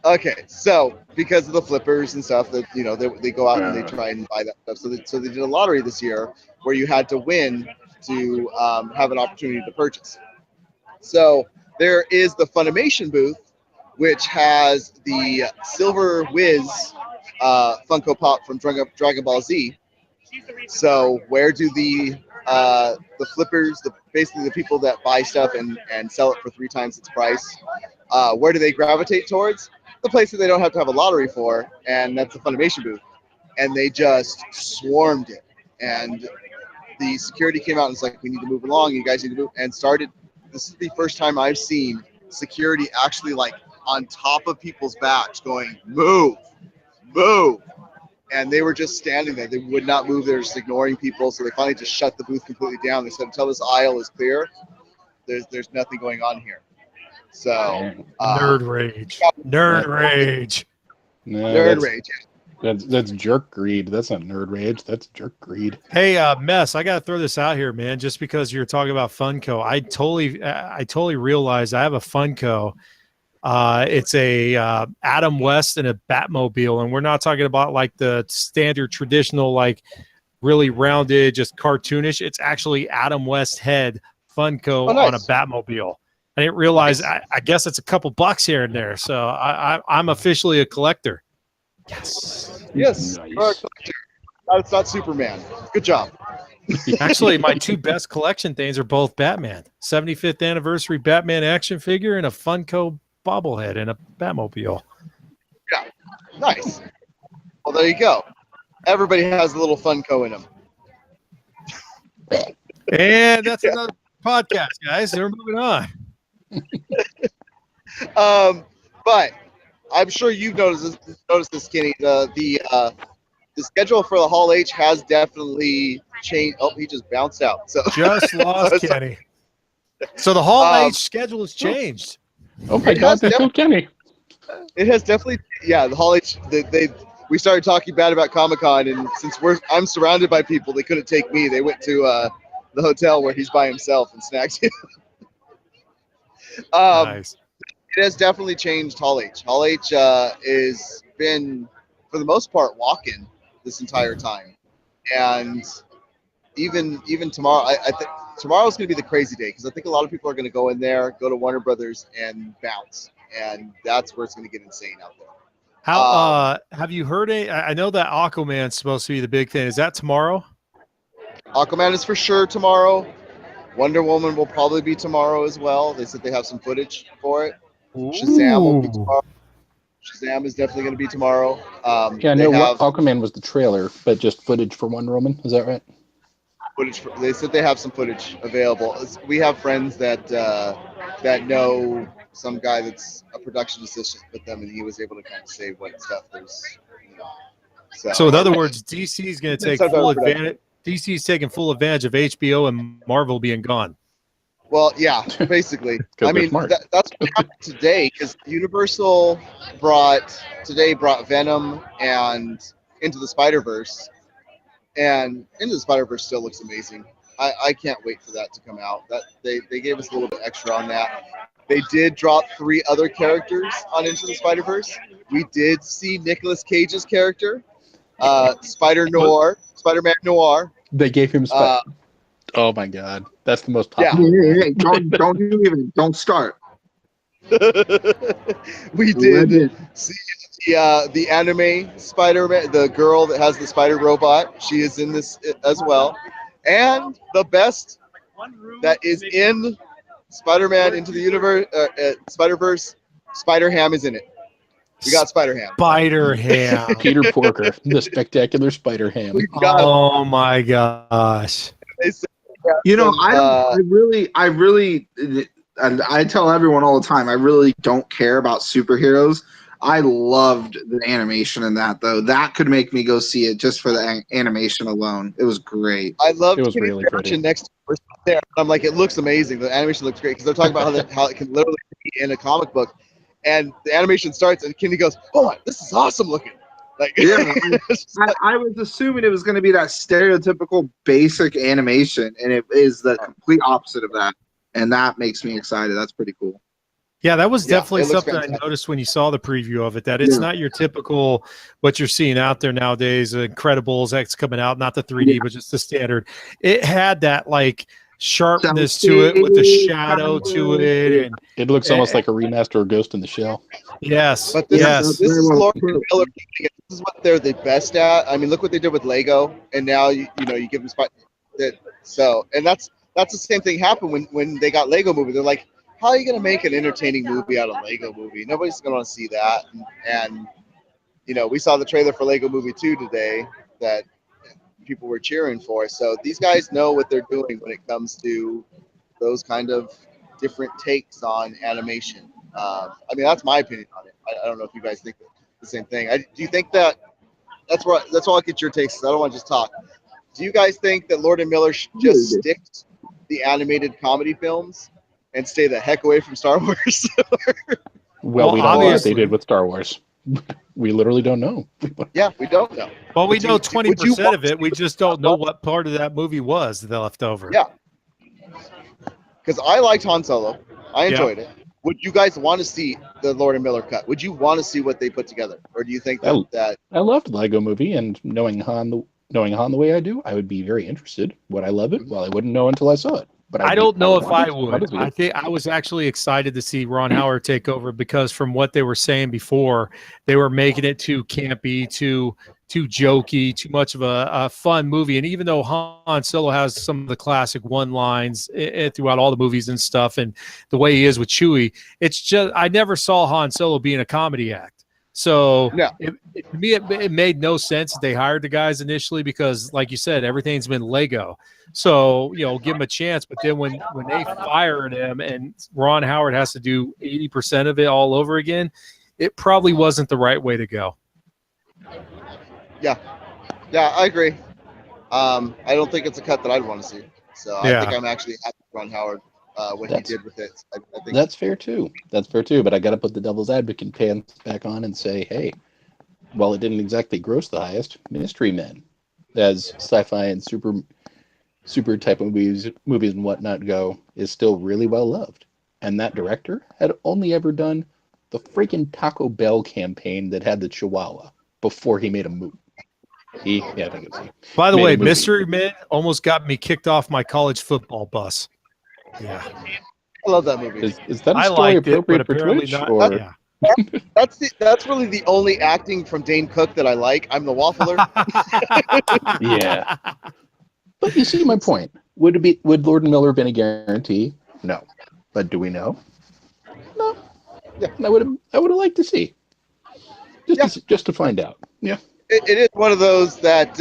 okay, so because of the flippers and stuff that they go out and they try and buy that stuff. So they did a lottery this year where you had to win to have an opportunity to purchase. So there is the Funimation booth, which has the Silver Wiz Funko Pop from Dragon Ball Z. So where do the flippers, basically the people that buy stuff and sell it for 3 times its price, where do they gravitate towards? The the place that they don't have to have a lottery for, and that's the Funimation booth. And they just swarmed it. And the security came out and was like, we need to move along. You guys need to move. And started. This is the first time I've seen security actually like on top of people's backs going, move, move. And they were just standing there. They would not move. They were just ignoring people. So they finally just shut the booth completely down. They said, until this aisle is clear, there's nothing going on here. So nerd rage. Nerd rage. No, nerd rage. That's jerk greed. That's not nerd rage. That's jerk greed. Hey, Mess, I gotta throw this out here, man. Just because you're talking about Funko, I totally realized I have a Funko. It's a Adam West and a Batmobile, and we're not talking about like the standard traditional, like really rounded, just cartoonish. It's actually Adam West head Funko on a Batmobile. I didn't realize. I guess it's a couple bucks here and there. So I'm officially a collector. Yes. Nice. It's not Superman. Good job. Actually, my two best collection things are both Batman. 75th anniversary Batman action figure and a Funko bobblehead and a Batmobile. Yeah. Nice. Well, there you go. Everybody has a little Funko in them. And that's another podcast, guys. We're moving on. But I'm sure you've noticed this, Kenny. The schedule for the Hall H has definitely changed. Oh, he just bounced out. So just lost Kenny. So the Hall H schedule has changed. Oh my God, that's so Kenny. It has definitely, yeah. The Hall H, we started talking bad about Comic-Con, and since I'm surrounded by people, they couldn't take me. They went to the hotel where he's by himself and snags him. Nice. It has definitely changed Hall H. Hall H is been, for the most part, walk-in this entire time, and even tomorrow. I think tomorrow's going to be the crazy day because I think a lot of people are going to go in there, go to Warner Brothers, and bounce, and that's where it's going to get insane out there. How have you heard I know that Aquaman's supposed to be the big thing. Is that tomorrow? Aquaman is for sure tomorrow. Wonder Woman will probably be tomorrow as well. They said they have some footage for it. Shazam will be tomorrow. Shazam is definitely going to be tomorrow. Yeah, no, Aquaman was the trailer, but just footage for Wonder Woman. Is that right? They said they have some footage available. We have friends that know some guy that's a production assistant with them, and he was able to kind of say what stuff there's. So in other words, DC is going to take full advantage. DC is taking full advantage of HBO and Marvel being gone. Well, yeah, basically. I mean, that's what happened today because Universal brought Venom and Into the Spider-Verse, and Into the Spider-Verse still looks amazing. I can't wait for that to come out. That they gave us a little bit extra on that. They did drop 3 other characters on Into the Spider-Verse. We did see Nicolas Cage's character, Spider-Man Noir. They gave him oh my God, that's the most popular. Yeah. Hey, don't start. We did see the anime Spider-Man, the girl that has the spider robot. She is in this as well, and the best that is in Spider-Man Into the Universe, Spider-Verse. Spider-Ham is in it. We got Spider-Ham. Spider-Ham. Peter Porker, the spectacular Spider-Ham. Oh my gosh. You know, I really, and I tell everyone all the time, I really don't care about superheroes. I loved the animation in that, though. That could make me go see it just for the animation alone. It was great. I loved it was really pretty. Next to there. I'm like, it looks amazing. The animation looks great because they're talking about how it can literally be in a comic book. And the animation starts, and Kenny goes, "Oh, this is awesome looking." Like, yeah, I was assuming it was going to be that stereotypical basic animation, and it is the complete opposite of that. And that makes me excited. That's pretty cool. Yeah, that was definitely something fantastic. I noticed when you saw the preview of it, that it's not your typical what you're seeing out there nowadays, Incredibles X coming out, not the 3D, but just the standard. It had that like sharpness to it with the shadow to it, and it looks almost like a remaster of Ghost in the Shell. Yes, but this is Lord Miller. This is what they're the best at. I mean, look what they did with Lego, and now you give them that. So, and that's the same thing happened when they got Lego Movie. They're like, how are you going to make an entertaining movie out of Lego Movie? Nobody's going to want to see that. And you know, we saw the trailer for Lego Movie 2 today that people were cheering for. So these guys know what they're doing when it comes to those kind of different takes on animation. I mean, that's my opinion on it. I don't know if you guys think the same thing. Do you think that that's all I get your takes? I don't want to just talk. Do you guys think that Lord and Miller should just stick to the animated comedy films and stay the heck away from Star Wars? Well, we don't know what they obviously. did with Star Wars. We literally don't know. Yeah, we don't know. Well, we know would you 20% of it. We just don't know what part of that movie was the leftover. Yeah. Because I liked Han Solo. I enjoyed it. Would you guys want to see the Lord and Miller cut? Would you want to see what they put together? Or do you think that I loved Lego Movie, and knowing Han the way I do, I would be very interested. Would I love it? Well, I wouldn't know until I saw it. But I don't know if I would. Obviously. I think I was actually excited to see Ron Howard take over because from what they were saying before, they were making it too campy, too jokey, too much of a fun movie. And even though Han Solo has some of the classic one lines throughout all the movies and stuff, and the way he is with Chewie, it's just I never saw Han Solo being a comedy act. So No. To me, it made no sense that they hired the guys initially because, like you said, everything's been Lego. So, you know, give him a chance. But then when they fired him and Ron Howard has to do 80% of it all over again, it probably wasn't the right way to go. Yeah, I agree. I don't think it's a cut that I'd want to see. So I think I'm actually happy with Ron Howard what he did with it. I think that's fair too. That's fair too. But I got to put the devil's advocate pants back on and say, hey, while it didn't exactly gross the highest, Mystery Men, as sci-fi and super type of movies and whatnot go, is still really well loved. And that director had only ever done the freaking Taco Bell campaign that had the Chihuahua before he made a movie. By the way, Mystery Men almost got me kicked off my college football bus. Yeah, I love that movie. Is that a story appropriate for Twitch? Not, or yeah. That's really the only acting from Dane Cook that I like. I'm the waffler. Yeah. But you see my point. Would Lord and Miller have been a guarantee? No. But do we know? No. Yeah. I would have liked to see. Just to find out. Yeah. It is one of those that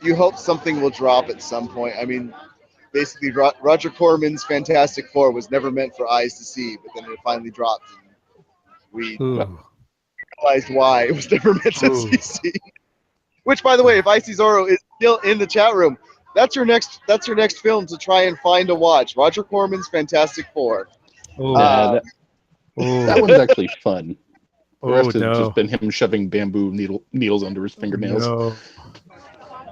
you hope something will drop at some point. I mean, basically, Roger Corman's Fantastic Four was never meant for eyes to see, but then it finally dropped, and we realized why it was never meant to see. Which, by the way, if Icy Zorro is still in the chat room, that's your next film to try and find a watch. Roger Corman's Fantastic Four. That one's actually fun. The rest has just been him shoving bamboo needles under his fingernails. No.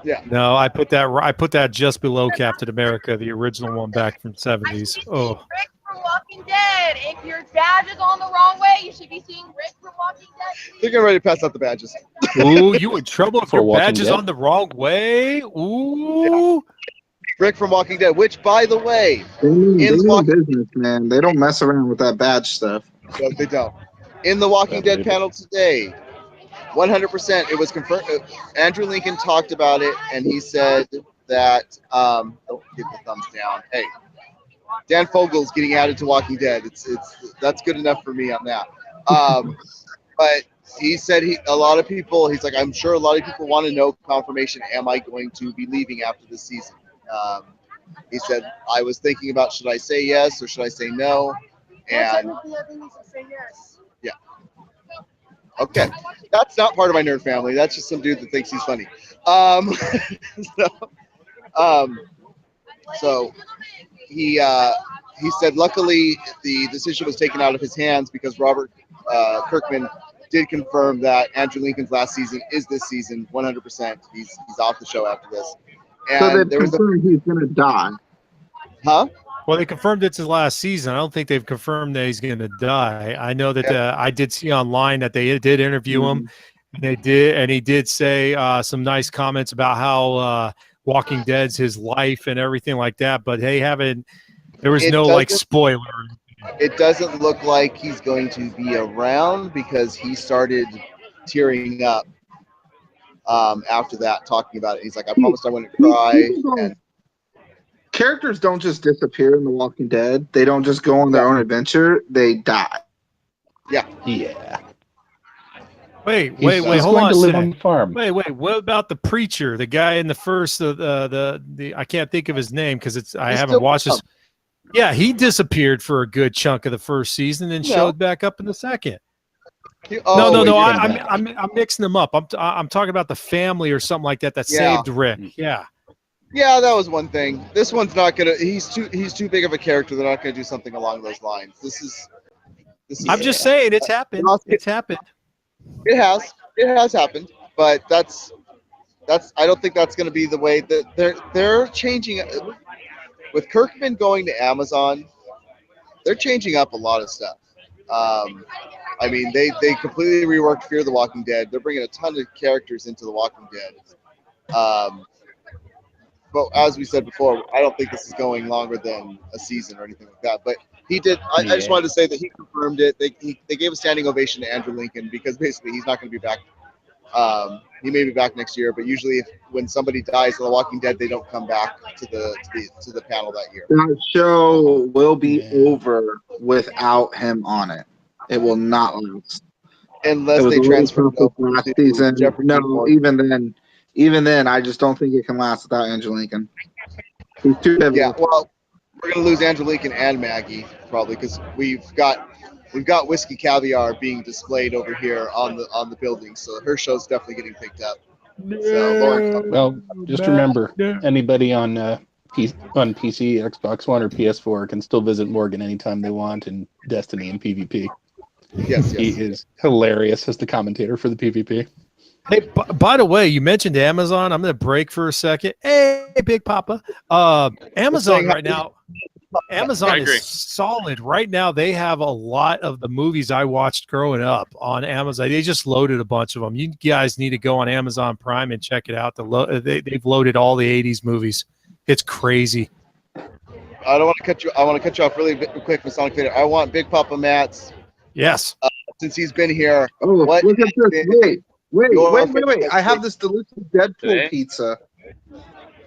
Yeah. No, I put that just below Captain America, the original one back from the 70s. Oh. Rick from Walking Dead. If your badge is on the wrong way, you should be seeing Rick from Walking Dead. They're getting ready to pass out the badges. Ooh, you in trouble if For your Walking badge is Dead? on the wrong way? Ooh. Yeah. Rick from Walking Dead, which, by the way, They mean business, man. They don't mess around with that badge stuff. No, they don't. In the Walking Dead panel today, 100%, it was confirmed. Andrew Lincoln talked about it, and he said that, don't give the thumbs down. Hey, Dan Fogel's getting added to Walking Dead. That's good enough for me on that. But he said a lot of people, he's like, I'm sure a lot of people want to know confirmation. Am I going to be leaving after this season? He said, I was thinking about, should I say yes or should I say no? And yeah. Okay. That's not part of my nerd family. That's just some dude that thinks he's funny. So he said, luckily the decision was taken out of his hands because Robert Kirkman did confirm that Andrew Lincoln's last season is this season, 100%. He's off the show after this. And so they've confirmed he's going to die. Huh? Well, they confirmed it's his last season. I don't think they've confirmed that he's going to die. I know that I did see online that they did interview him, and he did say some nice comments about how Walking Dead's his life and everything like that. But there was no like spoiler. It doesn't look like he's going to be around because he started tearing up after that, talking about it. He's like, I promised I wouldn't cry. And characters don't just disappear in The Walking Dead. They don't just go on their own adventure. They die. Yeah. Wait, He's hold going on to a live sec. on the farm. Wait, what about the preacher, the guy in the first, the I can't think of his name because I haven't watched this. Yeah, he disappeared for a good chunk of the first season and showed back up in the second. No. I'm mixing them up. I'm talking about the family or something like that saved Rick. Yeah. Yeah, that was one thing. This one's not gonna. He's too big of a character. They're not gonna do something along those lines. This is. I'm just saying it's happened. It's happened. It has happened, but that's. I don't think that's gonna be the way that they're changing. With Kirkman going to Amazon, they're changing up a lot of stuff. I mean, they completely reworked Fear the Walking Dead. They're bringing a ton of characters into The Walking Dead. But as we said before, I don't think this is going longer than a season or anything like that. But he did. I just wanted to say that he confirmed it. They gave a standing ovation to Andrew Lincoln because basically he's not going to be back. He may be back next year, but usually when somebody dies in The Walking Dead, they don't come back to the panel that year. That show will be over without him on it. It will not last. Unless they transfer last season. No, even then, I just don't think it can last without Andrew Lincoln. He's too heavy. Yeah, well, we're gonna lose Andrew Lincoln and Maggie probably because we've got Whiskey Caviar being displayed over here on the building, so her show's definitely getting picked up. So, well, just remember, anybody on PC, Xbox One, or PS4 can still visit Morgan anytime they want in Destiny and PvP. Yes. He is hilarious as the commentator for the PvP. Hey, by the way, you mentioned Amazon. I'm going to break for a second. Hey, Big Papa. Amazon right now. Amazon is solid. Right now, they have a lot of the movies I watched growing up on Amazon. They just loaded a bunch of them. You guys need to go on Amazon Prime and check it out. They've loaded all the 80s movies. It's crazy. I don't want to cut you. I want to cut you off really quick for Sonic Vader. I want Big Papa Matt's. Yes. Since he's been here. Oh, look at this. Wait. I have this delicious Deadpool pizza.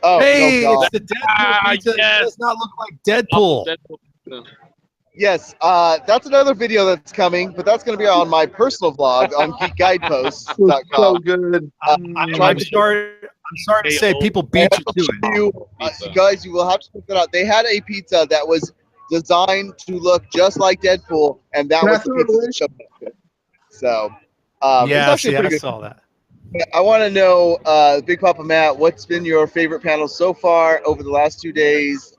Oh, hey, no, it's the Deadpool pizza. Yes. It does not look like Deadpool. Yes, that's another video that's coming, but that's going to be on my personal vlog on geekguideposts.com. So good. I'm sorry to say people beat you to it. Guys, you will have to check that out. They had a pizza that was designed to look just like Deadpool, and that was the pizza that showed up. So, yeah, it's actually I saw that. I want to know, Big Papa Matt, what's been your favorite panel so far over the last 2 days,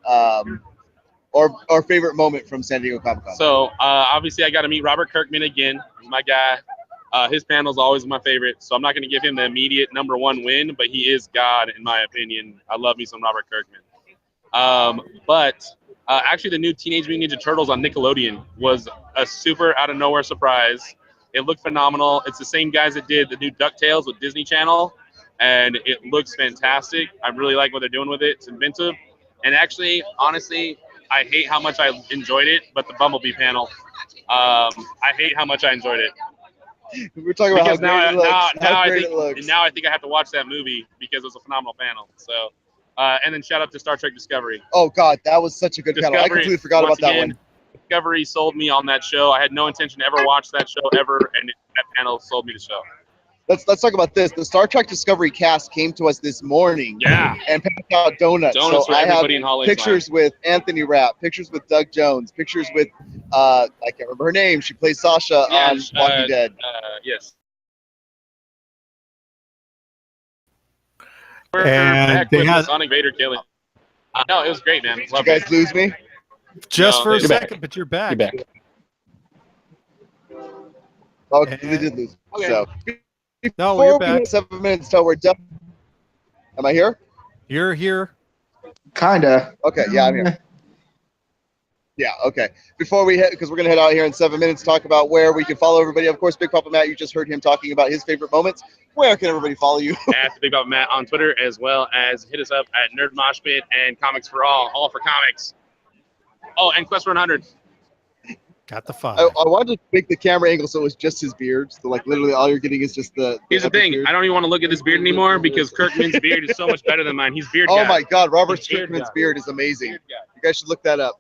or favorite moment from San Diego Comic-Con? So, obviously, I got to meet Robert Kirkman again. He's my guy. His panel is always my favorite, so I'm not going to give him the immediate #1 win, but he is God, in my opinion. I love me some Robert Kirkman. But actually, the new Teenage Mutant Ninja Turtles on Nickelodeon was a super out-of-nowhere surprise. It looked phenomenal. It's the same guys that did the new DuckTales with Disney Channel, and it looks fantastic. I really like what they're doing with it. It's inventive. And actually, honestly, I hate how much I enjoyed it, but the Bumblebee panel, I hate how much I enjoyed it. We're talking about how great it looks. Now I think I have to watch that movie because it was a phenomenal panel. So, and then shout out to Star Trek Discovery. Oh, God, that was such a good panel. I completely forgot about that one. Discovery sold me on that show. I had no intention to ever watch that show ever, and that panel sold me the show. Let's talk about this. The Star Trek Discovery cast came to us this morning. Yeah. And passed out donuts. Donuts so for I have everybody in Hollywood. Pictures with Anthony Rapp, pictures with Doug Jones, pictures with I can't remember her name. She plays Sasha on Walking Dead. Yes. And they had Sonic Vader killing. No, it was great, man. Did you guys lose me? Just for a second, but you're back. You're back. Oh, they did lose. Okay. So, No, before you're we back. hit 7 minutes till we're done. Am I here? You're here. Kinda. Okay, yeah, I'm here. Yeah, okay. Before we hit, because we're going to head out here in 7 minutes, talk about where we can follow everybody. Of course, Big Papa Matt, you just heard him talking about his favorite moments. Where can everybody follow you? At Big Papa Matt on Twitter, as well as hit us up at Nerd Mosh Pit and Comics for All for comics. Oh, and Quest for 100. Got the 5. I wanted to make the camera angle so it was just his beard. So like literally all you're getting is just the. Here's the thing. beard. I don't even want to look at this beard anymore because Kirkman's beard is so much better than mine. He's beard Oh guy. my God, Robert He's beard Strickland's guy. beard is amazing. Beard guy. You guys should look that up.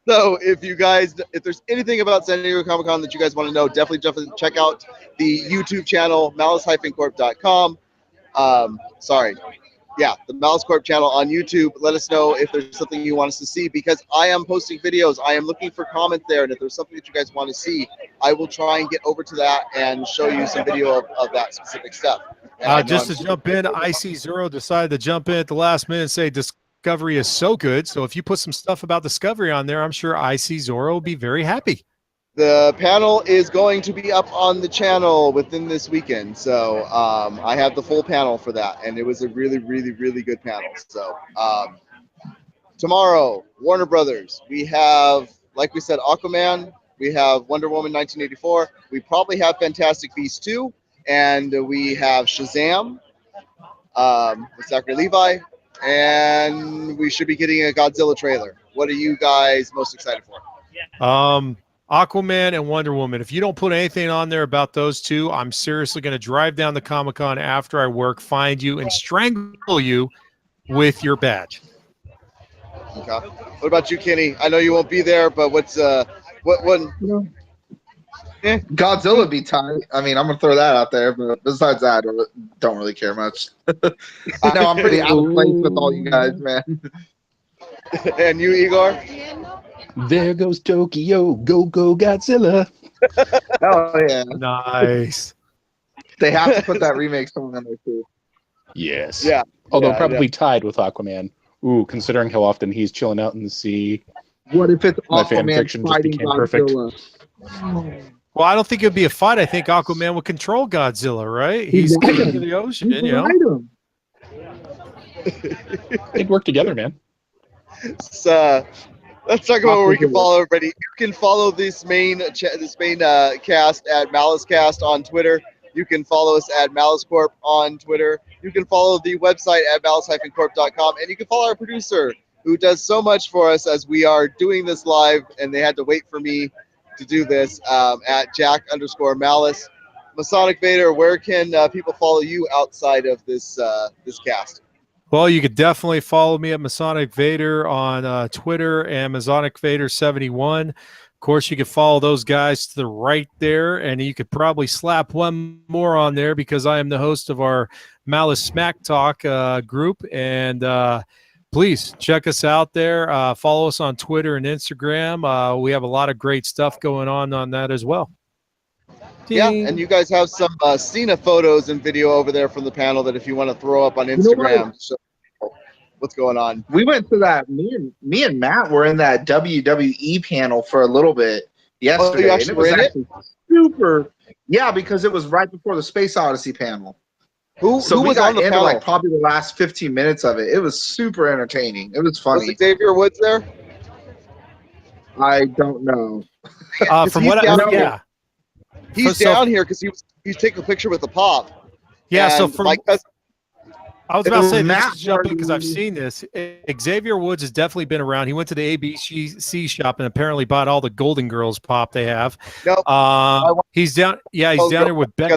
So if there's anything about San Diego Comic-Con that you guys want to know, definitely check out the YouTube channel, malice-corp.com. The Malice Corp channel on YouTube. Let us know if there's something you want us to see, because I am posting videos. I am looking for comments there, and if there's something that you guys want to see, I will try and get over to that and show you some video of that specific stuff. Just to jump in, IC Zero decided to jump in at the last minute and say Discovery is so good. So if you put some stuff about Discovery on there, I'm sure IC Zoro will be very happy. The panel is going to be up on the channel within this weekend. So I have the full panel for that. And it was a really, really, really good panel. So tomorrow, Warner Brothers, we have, like we said, Aquaman. We have Wonder Woman 1984. We probably have Fantastic Beasts 2. And we have Shazam with Zachary Levi. And we should be getting a Godzilla trailer. What are you guys most excited for? Aquaman and Wonder Woman. If you don't put anything on there about those two, I'm seriously going to drive down to Comic-Con after I work, find you, and strangle you with your badge. Okay. What about you, Kenny? I know you won't be there, but what one? Godzilla be tight. I mean, I'm gonna throw that out there, but besides that, I don't really care much. I know I'm pretty out of place with all you guys, man. And you, Igor? There goes Tokyo. Go Godzilla. Oh yeah, Nice. they have to put that remake song on there too. Yes. Yeah. Although Yeah, probably tied with Aquaman. Ooh, considering how often he's chilling out in the sea. What if it's My fan Aquaman fiction just fighting became perfect. Godzilla? Well, I don't think it'd be a fight. I think Aquaman would control Godzilla, right? He's He'd ride king him. of the ocean, He'd you know. ride him. They'd work together, man. So, let's talk about where we can follow everybody. You can follow this main cast at MaliceCast on Twitter. You can follow us at MaliceCorp on Twitter. You can follow the website at malice-corp.com, and you can follow our producer, who does so much for us as we are doing this live, and they had to wait for me to do this, at Jack_Malice. Masonic Vader, where can people follow you outside of this cast? Well, you could definitely follow me at Masonic Vader on Twitter and Masonic Vader 71. Of course, you could follow those guys to the right there, and you could probably slap one more on there because I am the host of our Malice Smack Talk group. And please check us out there. Follow us on Twitter and Instagram. We have a lot of great stuff going on that as well. Yeah, and you guys have some Cena photos and video over there from the panel that if you want to throw up on Instagram, so what's going on. We went to that. Me and Matt were in that WWE panel for a little bit yesterday. you actually and it was were in it? actually super. Yeah, because it was right before the Space Odyssey panel. Who we was got on the into panel? like probably the last 15 minutes of it. It was super entertaining. It was funny. Was Xavier Woods there? I don't know. From what I know, yeah. He's down here because he's taking a picture with the pop. Yeah, so And from my cousin, I was about to say, Matt this is jumping because I've seen this. Xavier Woods has definitely been around. He went to the ABC shop and apparently bought all the Golden Girls pop they have. No, he's down. Yeah, he's down here with Becky.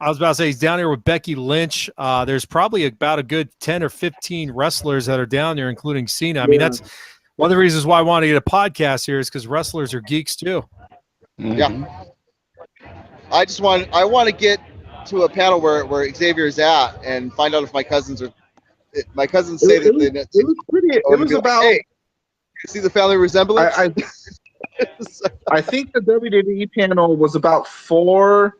I was about to say he's down here with Becky Lynch. There's probably about a good 10 or 15 wrestlers that are down there, including Cena. I mean, that's one of the reasons why I want to get a podcast here is because wrestlers are geeks too. Yeah. I want to get to a panel where Xavier is at and find out if my cousins are. My cousins say that it was pretty. It was about. Hey, you see the family resemblance? I think the WWE panel was about 5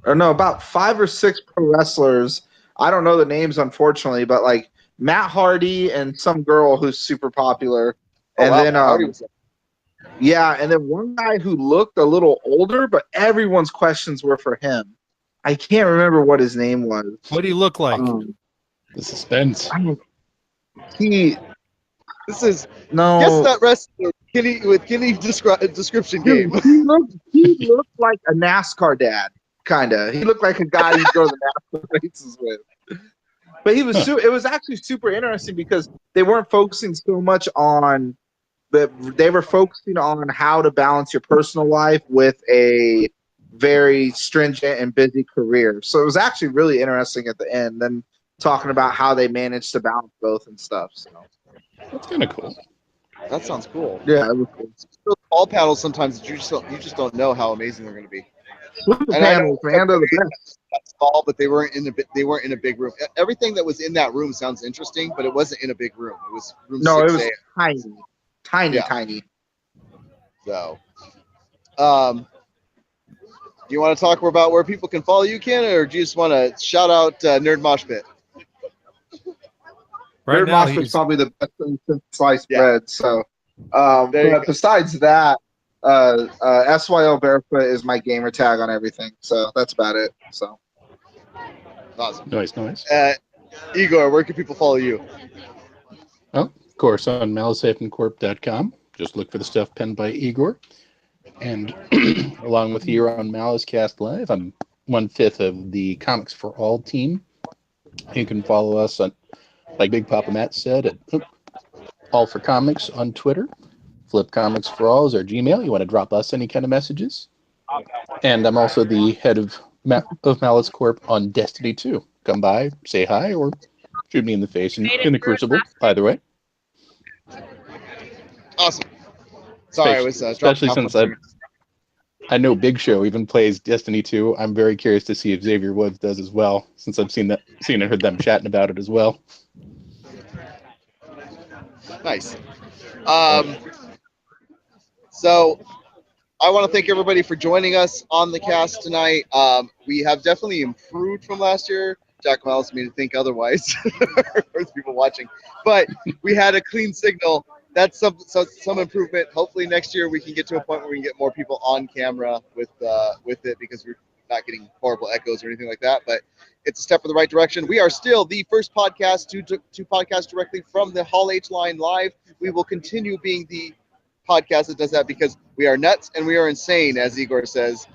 or 6 pro wrestlers. I don't know the names, unfortunately, but like Matt Hardy and some girl who's super popular, and then and then one guy who looked a little older, but everyone's questions were for him. I can't remember what his name was. What do you look like? The suspense. This is no. Guess that wrestler with Kenny's description game. He looked like a NASCAR dad, kind of. He looked like a guy you go to the NASCAR races with. But he was it was actually super interesting because they weren't focusing so much on they were focusing on how to balance your personal life with a very stringent and busy career. So it was actually really interesting at the end, then talking about how they managed to balance both and stuff. So That's kind of cool. That sounds cool. yeah, it was cool. All panels sometimes you just don't know how amazing they're going to be. Super And I know panels, man, they're the best. small, but they weren't in a big room. Everything that was in that room sounds interesting, but it wasn't in a big room. It was room No, 6A. it was tiny, Yeah. tiny. So, do you want to talk about where people can follow you, Ken, or do you just want to shout out Nerd Mosh Pit? Right Nerd now, Mosh was he's probably the best thing since sliced Yeah. bread. So, There you but go. besides that, SYL Barefoot is my gamer tag on everything. So that's about it. So Awesome. Nice. Igor, where can people follow you? Well, of course, on MaliceCorp.com. Just look for the stuff penned by Igor. And along with here on MaliceCast Live, I'm 1/5 of the Comics for All team. You can follow us on, like Big Papa Matt said, at All for Comics on Twitter. Flip Comics for All is our Gmail. You want to drop us any kind of messages. And I'm also the head of Malice Corp on Destiny 2. Come by, say hi, or shoot me in the face in the Crucible. Either way. Awesome. Sorry, I was Especially dropping since off. I know Big Show even plays Destiny 2. I'm very curious to see if Xavier Woods does as well, since I've seen and heard them chatting about it as well. Nice. So I want to thank everybody for joining us on the cast tonight. We have definitely improved from last year. Jack Malice made me think otherwise for people watching, but we had a clean signal. That's some improvement. Hopefully next year we can get to a point where we can get more people on camera with it, because we're not getting horrible echoes or anything like that. But it's a step in the right direction. We are still the first podcast to podcast directly from the Hall H line live. We will continue being the podcast that does that because we are nuts and we are insane, as Igor says,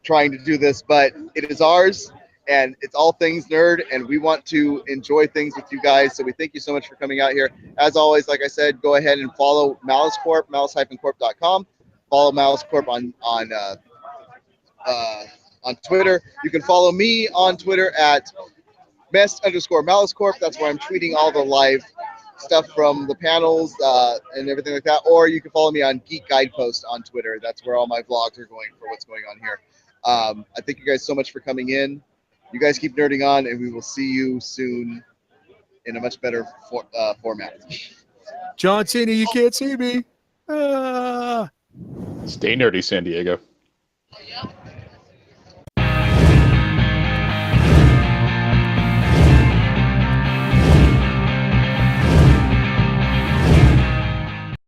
trying to do this. But it is ours. And it's all things nerd, and we want to enjoy things with you guys. So we thank you so much for coming out here. As always, like I said, go ahead and follow Malice Corp, malice-corp.com. Follow Malice Corp on Twitter. You can follow me on Twitter at @Malice Corp. That's where I'm tweeting all the live stuff from the panels and everything like that. Or you can follow me on Geek Guidepost on Twitter. That's where all my vlogs are going for what's going on here. I thank you guys so much for coming in. You guys keep nerding on, and we will see you soon in a much better format. John Cena. You can't see me. Stay nerdy, San Diego.